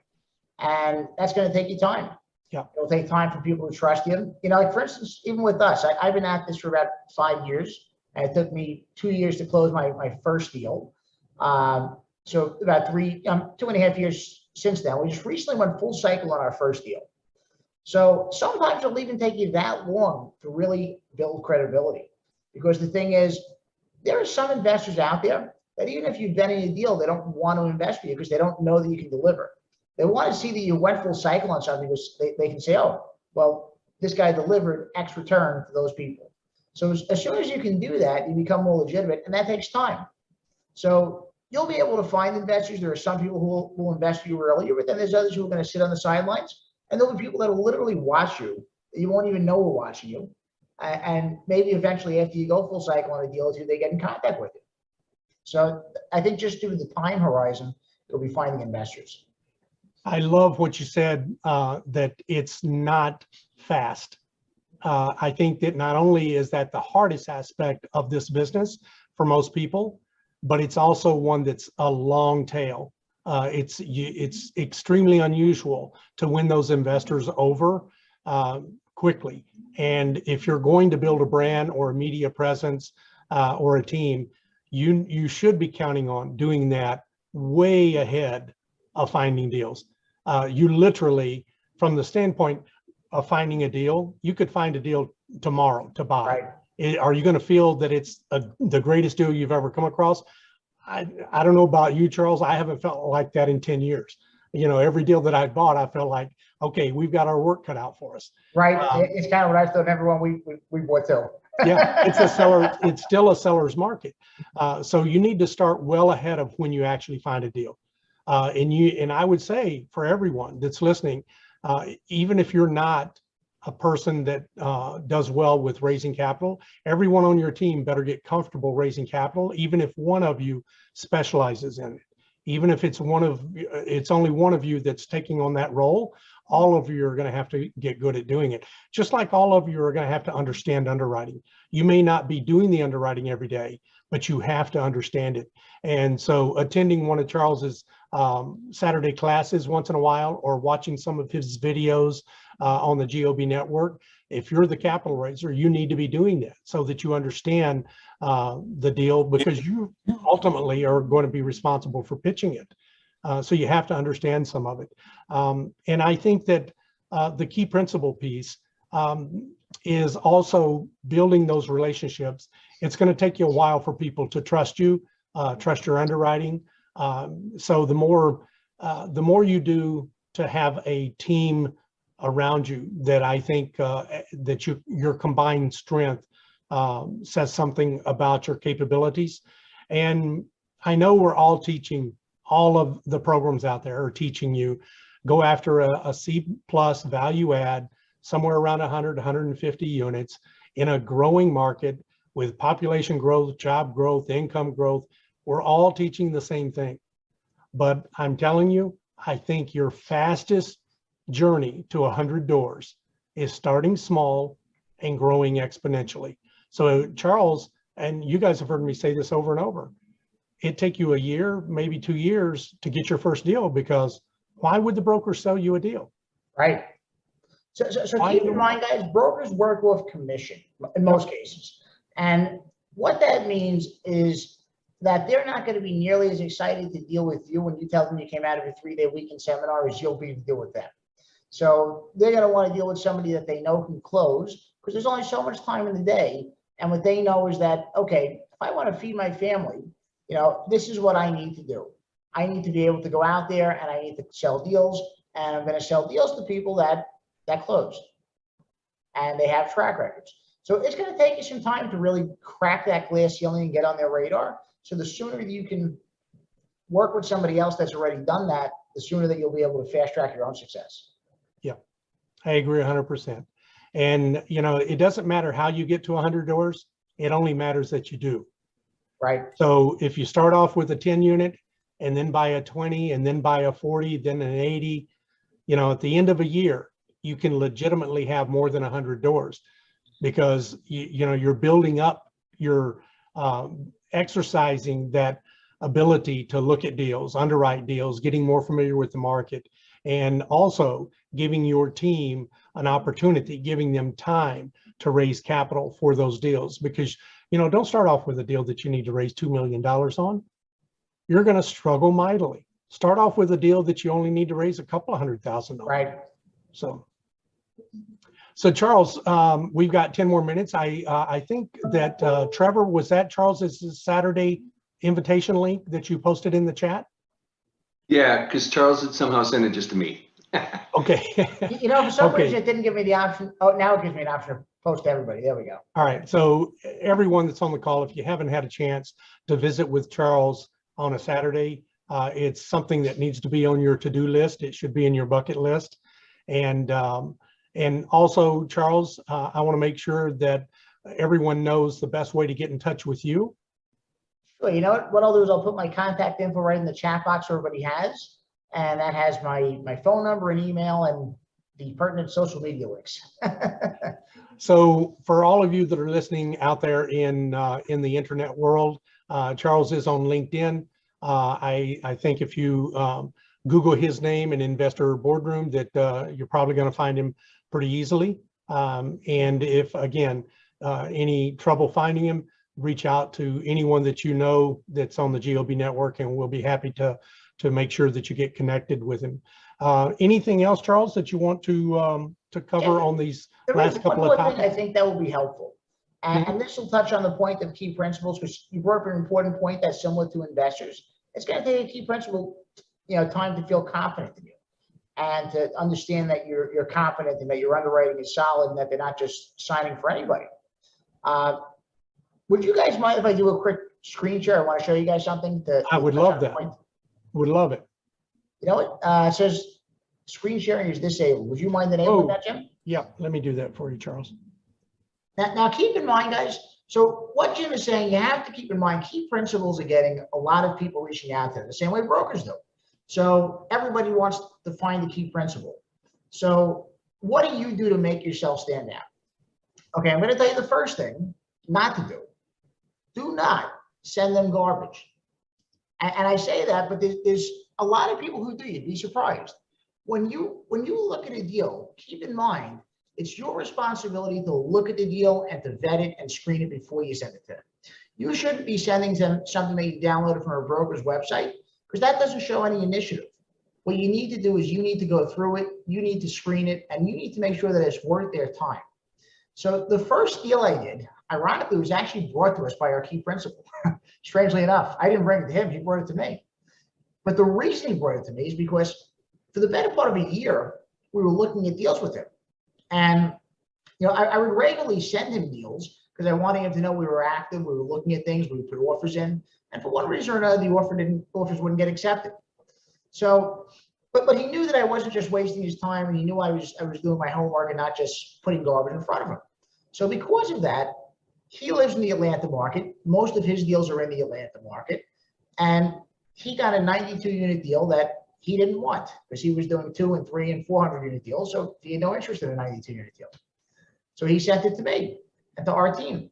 And that's going to take you time. Yeah. It'll take time for people to trust you. Like for instance, even with us, I've been at this for about 5 years. And it took me 2 years to close my first deal. So about 2.5 years since then. We just recently went full cycle on our first deal. So sometimes it'll even take you that long to really build credibility. Because the thing is, there are some investors out there that even if you've been in a deal, they don't want to invest with you because they don't know that you can deliver. They want to see that you went full cycle on something because they can say, oh, well, this guy delivered X return to those people. So as soon as you can do that, you become more legitimate, and that takes time. So you'll be able to find investors. There are some people who will invest you earlier, but then there's others who are going to sit on the sidelines. And there'll be people that will literally watch you. You won't even know we're watching you. And maybe eventually after you go full cycle on a deal or 2, they get in contact with you. So I think just due to the time horizon, you'll be finding investors. I love what you said, that it's not fast. I think that not only is that the hardest aspect of this business for most people, but it's also one that's a long tail. It's extremely unusual to win those investors over quickly. And if you're going to build a brand or a media presence or a team, you should be counting on doing that way ahead of finding deals. You literally, from the standpoint of finding a deal, you could find a deal tomorrow to buy. Right. Are you going to feel that it's the greatest deal you've ever come across? I don't know about you, Charles. I haven't felt like that in 10 years. Every deal that I bought, I felt like, okay, we've got our work cut out for us. Right. It's kind of what I've told everyone we bought too. Yeah, it's still a seller's market. So you need to start well ahead of when you actually find a deal. And I would say for everyone that's listening, even if you're not a person that does well with raising capital, everyone on your team better get comfortable raising capital, even if one of you specializes in it. Even if it's only one of you that's taking on that role, all of you are going to have to get good at doing it. Just like all of you are going to have to understand underwriting. You may not be doing the underwriting every day, but you have to understand it. And so attending one of Charles's Saturday classes once in a while, or watching some of his videos on the GOB network. If you're the capital raiser, you need to be doing that so that you understand the deal, because you ultimately are going to be responsible for pitching it. So you have to understand some of it. And I think that the key principle piece is also building those relationships. It's going to take you a while for people to trust you, trust your underwriting. So the more you do to have a team around you, that I think that your combined strength says something about your capabilities. And I know we're all teaching, all of the programs out there are teaching you, go after a C plus value add, somewhere around 100, 150 units in a growing market with population growth, job growth, income growth. We're all teaching the same thing. But I'm telling you, I think your fastest journey to 100 doors is starting small and growing exponentially. So Charles, and you guys have heard me say this over and over, it take you a year, maybe 2 years to get your first deal, because why would the broker sell you a deal? Right. So keep in mind, guys, brokers work off commission in most cases. And what that means is that they're not going to be nearly as excited to deal with you when you tell them you came out of a 3-day weekend seminar as you'll be to deal with them. So they're going to want to deal with somebody that they know can close, because there's only so much time in the day. And what they know is that, okay, if I want to feed my family, this is what I need to do. I need to be able to go out there and I need to sell deals, and I'm going to sell deals to people that closed and they have track records. So it's going to take you some time to really crack that glass ceiling and get on their radar. So the sooner that you can work with somebody else that's already done that, the sooner that you'll be able to fast track your own success. Yeah, I agree 100%. And, it doesn't matter how you get to 100 doors. It only matters that you do. Right. So if you start off with a 10 unit and then buy a 20 and then buy a 40, then an 80, at the end of a year, you can legitimately have more than 100 doors, because you're building up, you're exercising that ability to look at deals, underwrite deals, getting more familiar with the market, and also giving your team an opportunity, giving them time to raise capital for those deals. Because don't start off with a deal that you need to raise $2 million on. You're going to struggle mightily. Start off with a deal that you only need to raise a couple of $100,000 on. Right. So Charles, we've got 10 more minutes. I think that Trevor, was that Charles's Saturday invitation link that you posted in the chat? Yeah, because Charles had somehow sent it just to me. Okay. For some reason it didn't give me the option. Oh, now it gives me an option to post to everybody. There we go. All right. So everyone that's on the call, if you haven't had a chance to visit with Charles on a Saturday, it's something that needs to be on your to-do list. It should be in your bucket list. And also, Charles, I want to make sure that everyone knows the best way to get in touch with you. Sure. You know what I'll do is I'll put my contact info right in the chat box so everybody has, and that has my phone number and email and the pertinent social media links. So for all of you that are listening out there in the internet world, Charles is on LinkedIn. I think if you Google his name and Investor Boardroom, that you're probably going to find him pretty easily. And if, again, any trouble finding him, reach out to anyone that you know that's on the GOB network, and we'll be happy to make sure that you get connected with him. Anything else, Charles, that you want to cover on these last couple of topics? I think that will be helpful. And this will touch on the point of key principles, because you brought up an important point that's similar to investors. It's going to take a key principle, time to feel confident in you, and to understand that you're confident and that your underwriting is solid and that they're not just signing for anybody. Would you guys mind if I do a quick screen share? I want to show you guys something. I would love that. Would love it. You know what? It says screen sharing is disabled. Would you mind enabling that, Jim? Yeah, let me do that for you, Charles. Now keep in mind, guys, so what Jim is saying, you have to keep in mind key principles are getting a lot of people reaching out to them, the same way brokers do. So everybody wants to find the key principle. So what do you do to make yourself stand out? Okay, I'm going to tell you the first thing not to do. Do not send them garbage. And I say that, but there's a lot of people who do, you'd be surprised. When you look at a deal, keep in mind, it's your responsibility to look at the deal and to vet it and screen it before you send it to them. You shouldn't be sending them something that you downloaded from a broker's website, because that doesn't show any initiative. What you need to do is you need to go through it, you need to screen it, and you need to make sure that it's worth their time. So the first deal I did, ironically, was actually brought to us by our key principal. Strangely enough, I didn't bring it to him, he brought it to me. But the reason he brought it to me is because for the better part of a year, we were looking at deals with him. And I would regularly send him deals because I wanted him to know we were active, we were looking at things, we would put offers in. And for one reason or another, the offers wouldn't get accepted. So, but he knew that I wasn't just wasting his time, and he knew I was doing my homework and not just putting garbage in front of him. So because of that, he lives in the Atlanta market. Most of his deals are in the Atlanta market. And he got a 92-unit deal that he didn't want because he was doing 200 and 300 and 400-unit deals. So he had no interest in a 92-unit deal. So he sent it to me and to our team.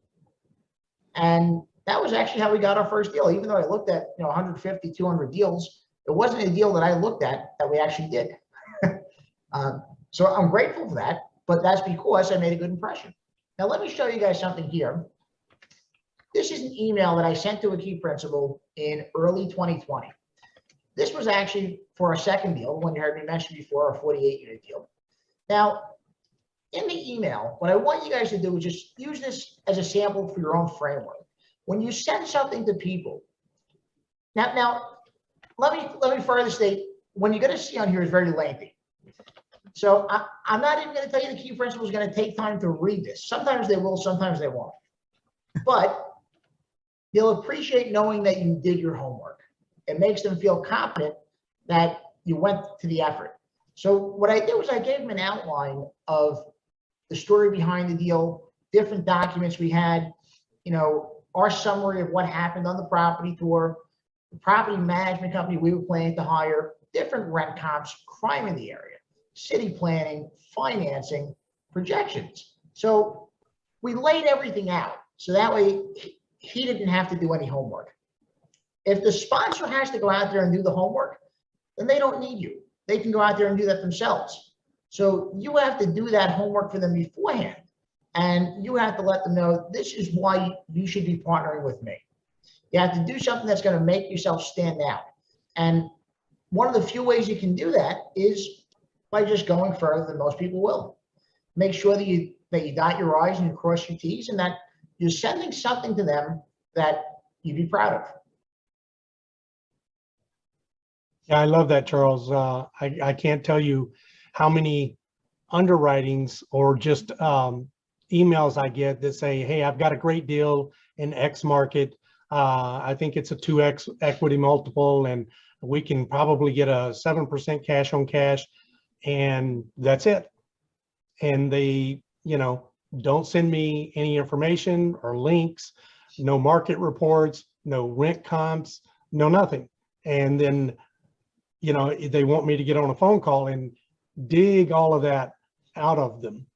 And that was actually how we got our first deal. Even though I looked at 150, 200 deals, it wasn't a deal that I looked at that we actually did. So I'm grateful for that, but that's because I made a good impression. Now let me show you guys something here. This is an email that I sent to a key principal in early 2020. This was actually for a second deal, the one you heard me mention before, a 48-unit deal. Now, in the email, what I want you guys to do is just use this as a sample for your own framework. When you send something to people, now let me further state, what you're going to see on here is very lengthy. So I'm not even going to tell you the key principal is going to take time to read this. Sometimes they will, sometimes they won't. But they'll appreciate knowing that you did your homework. It makes them feel confident that you went to the effort. So what I did was I gave them an outline of the story behind the deal, different documents we had, our summary of what happened on the property tour, the property management company we were planning to hire, different rent comps, crime in the area, city planning, financing, projections. So we laid everything out. So that way he didn't have to do any homework. If the sponsor has to go out there and do the homework, then they don't need you. They can go out there and do that themselves. So you have to do that homework for them beforehand. And you have to let them know, this is why you should be partnering with me. You have to do something that's going to make yourself stand out. And one of the few ways you can do that is by just going further than most people will. Make sure that you dot your I's and you cross your T's, and that you're sending something to them that you'd be proud of. Yeah, I love that, Charles. I can't tell you how many underwritings or just emails I get that say, hey, I've got a great deal in X market. I think it's a 2X equity multiple, and we can probably get a 7% cash on cash, and that's it. And they, don't send me any information or links, no market reports, no rent comps, no nothing. And then, they want me to get on a phone call and dig all of that out of them.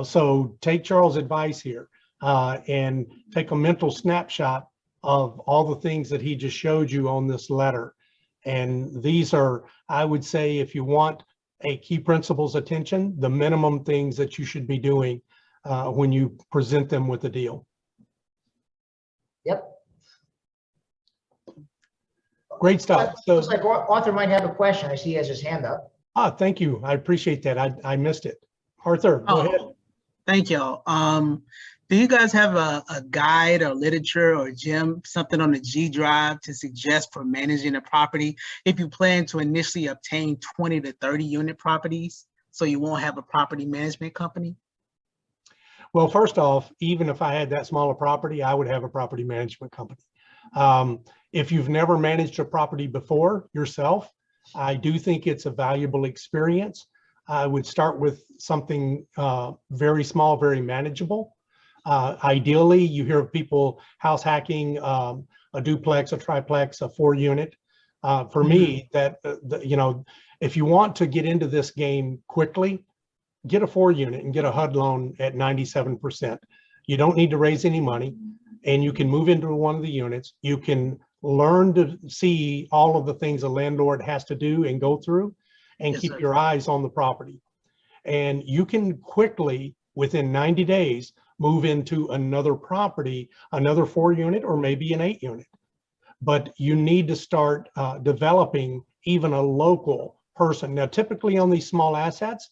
So take Charles' advice here and take a mental snapshot of all the things that he just showed you on this letter. And these are, I would say, if you want a key principal's attention, the minimum things that you should be doing when you present them with a deal. Yep. Great stuff. So, looks like Arthur might have a question. I see he has his hand up. Thank you. I appreciate that. I missed it. Arthur, go ahead. Thank y'all. Do you guys have a guide or literature or something on the G Drive to suggest for managing a property if you plan to initially obtain 20 to 30 unit properties so you won't have a property management company? Well, first off, even if I had that small a property, I would have a property management company. If you've never managed a property before yourself, I do think it's a valuable experience. I would start with something very small, very manageable. Ideally, you hear of people house hacking a duplex, a triplex, a 4-unit. For me, that if you want to get into this game quickly, get a 4-unit and get a HUD loan at 97%. You don't need to raise any money, and you can move into one of the units. You can learn to see all of the things a landlord has to do and go through, and Yes, keep sir. your eyes on the property. And you can quickly, within 90 days, move into another property, another 4-unit or maybe an 8-unit. But you need to start developing even a local person. Now, typically on these small assets,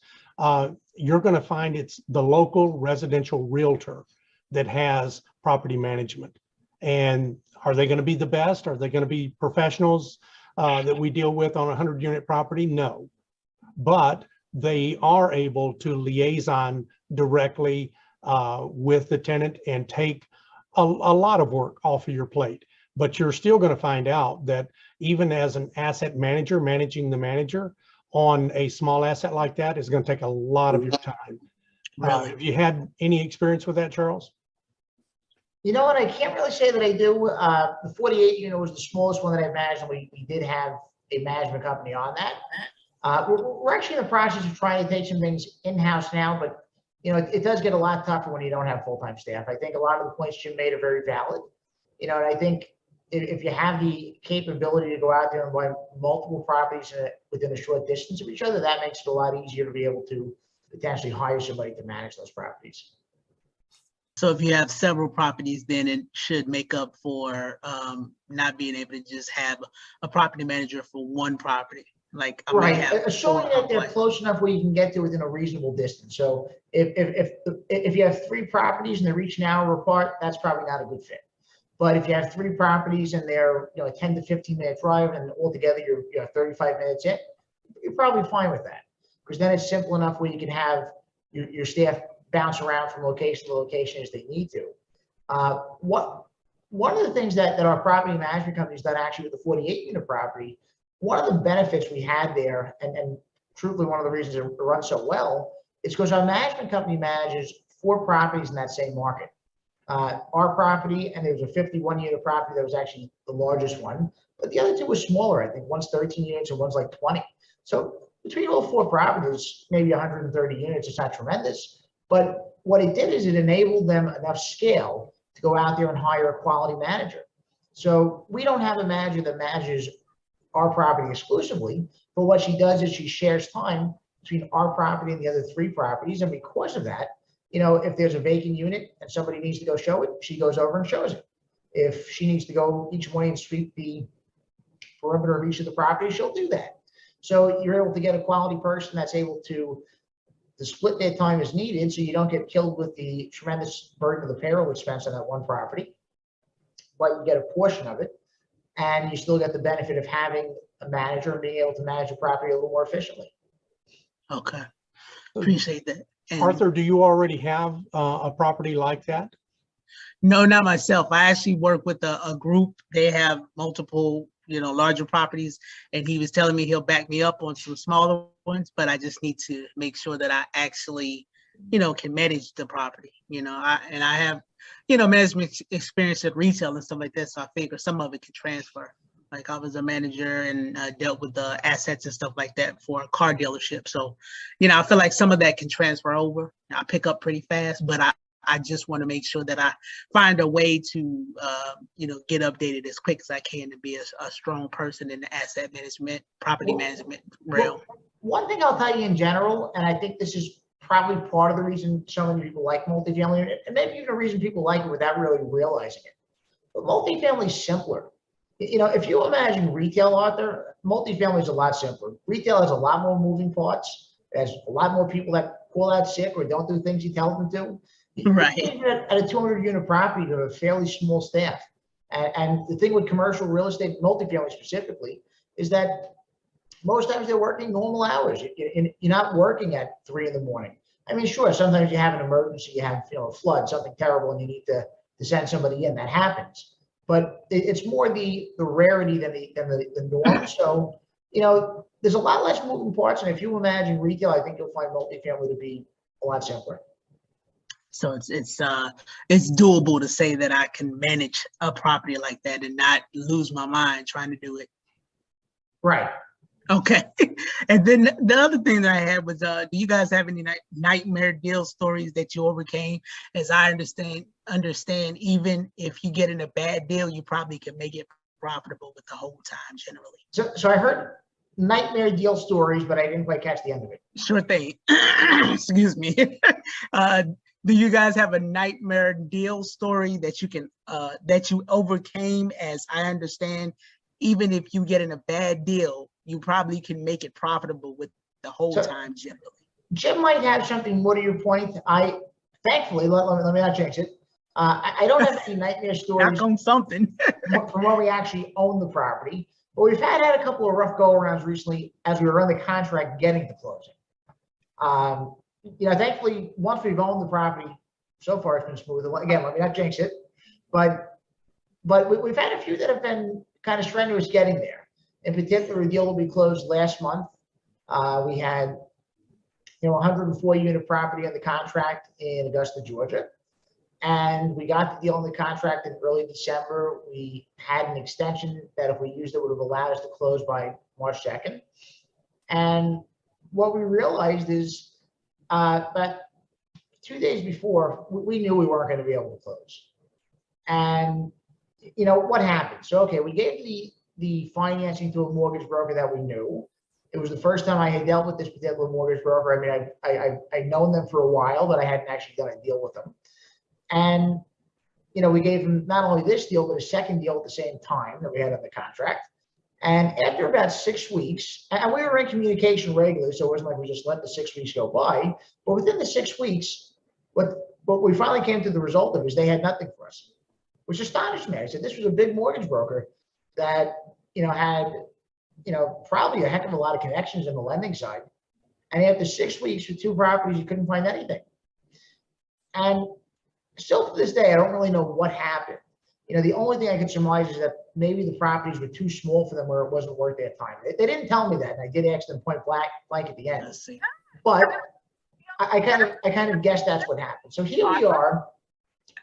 you're going to find it's the local residential realtor that has property management. And are they going to be the best? Are they going to be professionals that we deal with on a 100-unit property? No. But they are able to liaison directly with the tenant and take a lot of work off of your plate. But you're still going to find out that even as an asset manager, managing the manager on a small asset like that is going to take a lot of your time. Really? Have you had any experience with that, Charles? You know what? I can't really say that I do. The 48 unit was the smallest one that I managed, and we did have a management company on that. We're actually in the process of trying to take some things in-house now, but you know, it does get a lot tougher when you don't have full-time staff. I think a lot of the points Jim made are very valid. You know, and I think if you have the capability to go out there and buy multiple properties within a short distance of each other, that makes it a lot easier to be able to potentially hire somebody to manage those properties. So if you have several properties, then it should make up for not being able to just have a property manager for one property. Like I may have Assuming four that they're complex. close enough where you can get to within a reasonable distance. So if you have 3 properties and they're each an hour apart, that's probably not a good fit. But if you have 3 properties and they're, you know, a 10 to 15 minute drive and altogether you're 35 minutes in, you're probably fine with that. Because then it's simple enough where you can have your staff bounce around from location to location as they need to. One of the things that our property management company's done actually with the 48 unit property, one of the benefits we had there, and truthfully one of the reasons it runs so well, is because our management company manages 4 properties in that same market. Our property, and there was a 51 unit property that was actually the largest one, but the other 2 were smaller. I think one's 13 units and one's like 20. So between all 4 properties, maybe 130 units, it's not tremendous. But what it did is it enabled them enough scale to go out there and hire a quality manager. So we don't have a manager that manages our property exclusively, but what she does is she shares time between our property and the other 3 properties. And because of that, you know, if there's a vacant unit and somebody needs to go show it, she goes over and shows it. If she needs to go each morning and sweep the perimeter of each of the properties, she'll do that. So you're able to get a quality person that's able to split their time as needed, so you don't get killed with the tremendous burden of the payroll expense on that one property, but you get a portion of it, and you still get the benefit of having a manager and being able to manage the property a little more efficiently. Okay, appreciate that. And Arthur, do you already have a property like that? no, not myself. I actually work with a group. They have multiple, you know, larger properties, and he was telling me he'll back me up on some smaller ones, but I just need to make sure that I actually, you know, can manage the property. You know, I have, you know, management experience at retail and stuff like that, so I figure some of it can transfer. Like I was a manager and dealt with the assets and stuff like that for a car dealership. So, you know, I feel like some of that can transfer over. I pick up pretty fast, but I just want to make sure that I find a way to, you know, get updated as quick as I can to be a strong person in the asset management, property management realm. One thing I'll tell you in general, and I think this is probably part of the reason so many people like multifamily, and maybe even a reason people like it without really realizing it. But multifamily is simpler. You know, if you imagine retail, Arthur, multifamily is a lot simpler. Retail has a lot more moving parts. There's a lot more people that call out sick or don't do things you tell them to. Right. At a 200 unit property to a fairly small staff. And the thing with commercial real estate, multifamily specifically, is that most times they're working normal hours. You're not working at 3 in the morning. I mean, sure, sometimes you have an emergency, you have, you know, a flood, something terrible, and you need to send somebody in. That happens. But it's more the rarity than the norm. So, you know, there's a lot less moving parts. And if you imagine retail, I think you'll find multifamily to be a lot simpler. So it's doable to say that I can manage a property like that and not lose my mind trying to do it. Right. Okay. And then the other thing that I had was, do you guys have any nightmare deal stories that you overcame? As I understand, even if you get in a bad deal, you probably can make it profitable with the hold time generally. So I heard nightmare deal stories, but I didn't quite catch the end of it. Sure thing. Excuse me. Do you guys have a nightmare deal story that you can that you overcame? As I understand, even if you get in a bad deal, you probably can make it profitable with the whole time generally. Jim might have something more to your point. Thankfully, let me not jinx it. I don't have any nightmare stories Knock on something. from when we actually own the property, but we've had a couple of rough go-arounds recently as we were on the contract getting to closing. Thankfully, once we've owned the property, so far it's been smooth. Again, let me not jinx it, but we've had a few that have been kind of strenuous getting there. In particular, a deal that we closed last month. We had 104 unit property on the contract in Augusta, Georgia. And we got the deal on the contract in early December. We had an extension that if we used it would have allowed us to close by March 2nd. And what we realized is that 2 days before, we knew we weren't going to be able to close. And what happened? So, okay, we gave the financing to a mortgage broker that we knew. It was the first time I had dealt with this particular mortgage broker. I mean, I'd known them for a while, but I hadn't actually done a deal with them. And, we gave them not only this deal, but a second deal at the same time that we had on the contract. And after about 6 weeks, and we were in communication regularly, so it wasn't like we just let the 6 weeks go by, but within the 6 weeks, what we finally came to the result of is they had nothing for us, which astonished me. I said, this was a big mortgage broker that, had, probably a heck of a lot of connections in the lending side. And after 6 weeks with 2 properties, you couldn't find anything. And still to this day, I don't really know what happened. The only thing I could surmise is that maybe the properties were too small for them where it wasn't worth their time. They didn't tell me that, and I did ask them point blank at the end. But I kind of guessed that's what happened. So here we are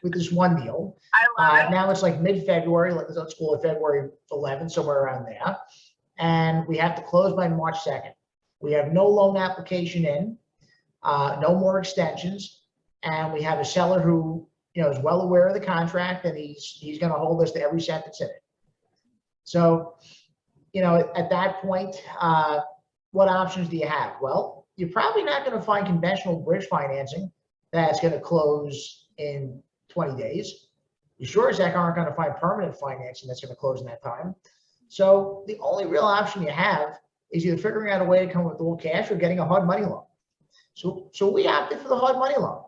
with this one deal. Now it's like mid-February, let's call it February 11th, somewhere around there. And we have to close by March 2nd. We have no loan application in, no more extensions, and we have a seller who is well aware of the contract, and he's going to hold us to every cent that's in it. So, at that point, what options do you have? Well, you're probably not going to find conventional bridge financing that's going to close in 20 days. You sure as heck aren't going to find permanent financing that's going to close in that time. So the only real option you have is either figuring out a way to come with all cash or getting a hard money loan. So we opted for the hard money loan.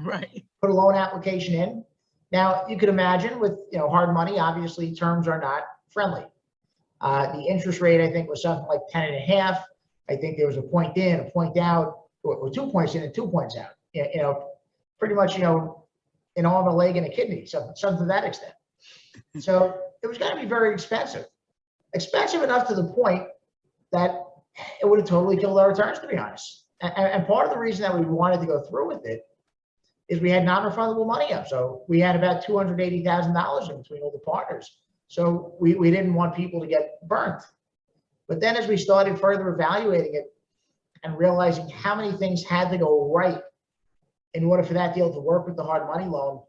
Right. Put a loan application in. Now you could imagine with hard money, obviously terms are not friendly. The interest rate I think was something like 10.5. I think there was a point in, a point out, or 2 points in and 2 points out. Pretty much an arm, a leg, and a kidney, something to that extent. So it was going to be very expensive. Expensive enough to the point that it would have totally killed our returns, to be honest. And part of the reason that we wanted to go through with it is we had non-refundable money up. So we had about $280,000 in between all the partners. So we didn't want people to get burnt. But then as we started further evaluating it and realizing how many things had to go right in order for that deal to work with the hard money loan,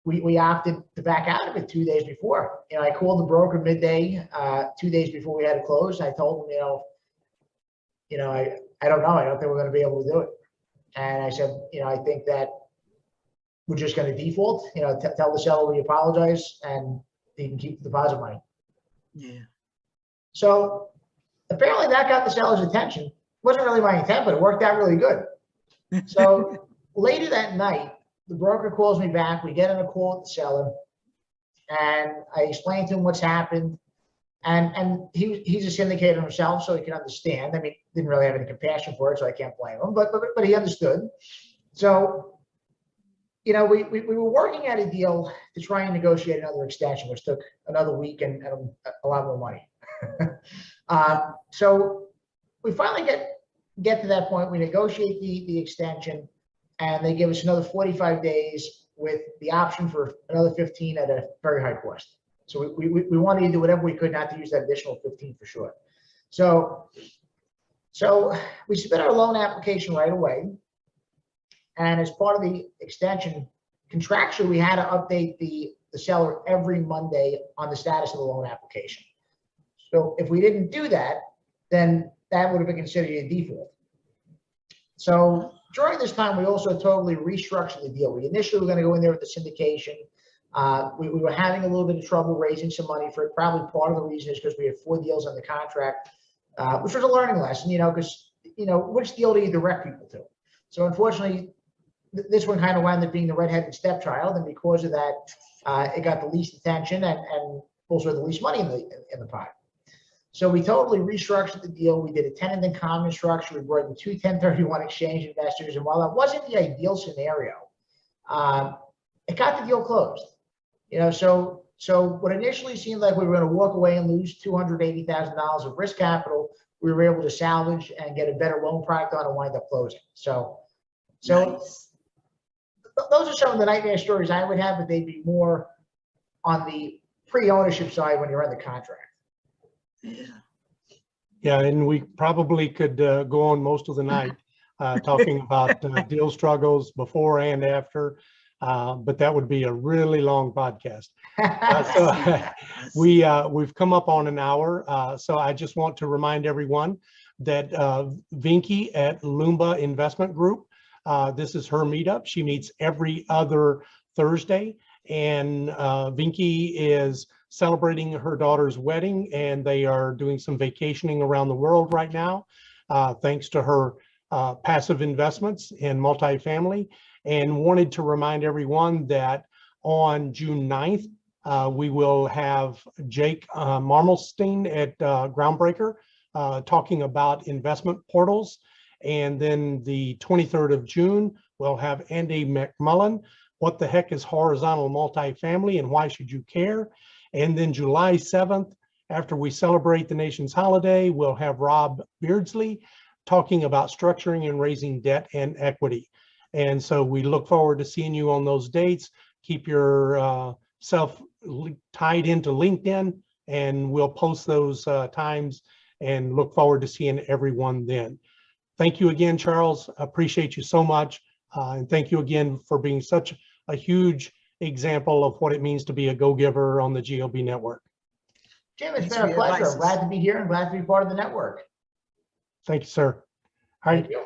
we opted to back out of it 2 days before. I called the broker midday, 2 days before we had to close. I told him, I don't know. I don't think we're going to be able to do it. And I said, I think that we're just going to default, tell the seller we apologize and he can keep the deposit money. Yeah. So apparently that got the seller's attention. Wasn't really my intent, but it worked out really good. So later that night, the broker calls me back. We get on a call with the seller, and I explained to him what's happened. And he's a syndicator himself, so he can understand. I mean, didn't really have any compassion for it, so I can't blame him. But he understood. So, we were working at a deal to try and negotiate another extension, which took another week and a lot more money. So we finally get to that point. We negotiate the extension, and they give us another 45 days with the option for another 15 at a very high cost. So we wanted to do whatever we could not to use that additional 15 for sure. So we submit our loan application right away. And as part of the extension, contractually, we had to update the the seller every Monday on the status of the loan application. So if we didn't do that, then that would have been considered a default. So during this time, we also totally restructured the deal. We initially were going to go in there with the syndication. We were having a little bit of trouble raising some money for it. Probably part of the reason is because we had 4 deals on the contract, which was a learning lesson, because, which deal do you direct people to? So unfortunately, this one kind of wound up being the redheaded stepchild. And because of that, it got the least attention and also the least money in the pot. So we totally restructured the deal. We did a tenant in common structure. We brought in 2 1031 exchange investors. And while that wasn't the ideal scenario, it got the deal closed. So what initially seemed like we were going to walk away and lose $280,000 of risk capital, we were able to salvage and get a better loan product on and wind up closing. So Nice. those are some of the nightmare stories I would have, but they'd be more on the pre-ownership side when you're in the contract. Yeah. Yeah, and we probably could go on most of the night talking about deal struggles before and after, but that would be a really long podcast. So we've come up on an hour, so I just want to remind everyone that Vinky at Lumba Investment Group, this is her meetup. She meets every other Thursday, and Vinky is celebrating her daughter's wedding, and they are doing some vacationing around the world right now, thanks to her passive investments in multifamily. And wanted to remind everyone that on June 9th, we will have Jake Marmelstein at Groundbreaker talking about investment portals. And then the 23rd of June, we'll have Andy McMullen, what the heck is horizontal multifamily and why should you care? And then July 7th, after we celebrate the nation's holiday, we'll have Rob Beardsley talking about structuring and raising debt and equity. And so we look forward to seeing you on those dates. Keep your self tied into LinkedIn, and we'll post those times and look forward to seeing everyone then. Thank you again, Charles. Appreciate you so much. And thank you again for being such a huge example of what it means to be a go-giver on the GOB network. Jim, it's Thanks been for a your pleasure. advice. I'm glad to be here and glad to be part of the network. Thank you, sir. All right. Thank you.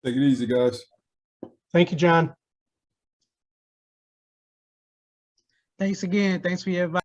Take it easy, guys. Thank you, John. Thanks again. Thanks for your advice.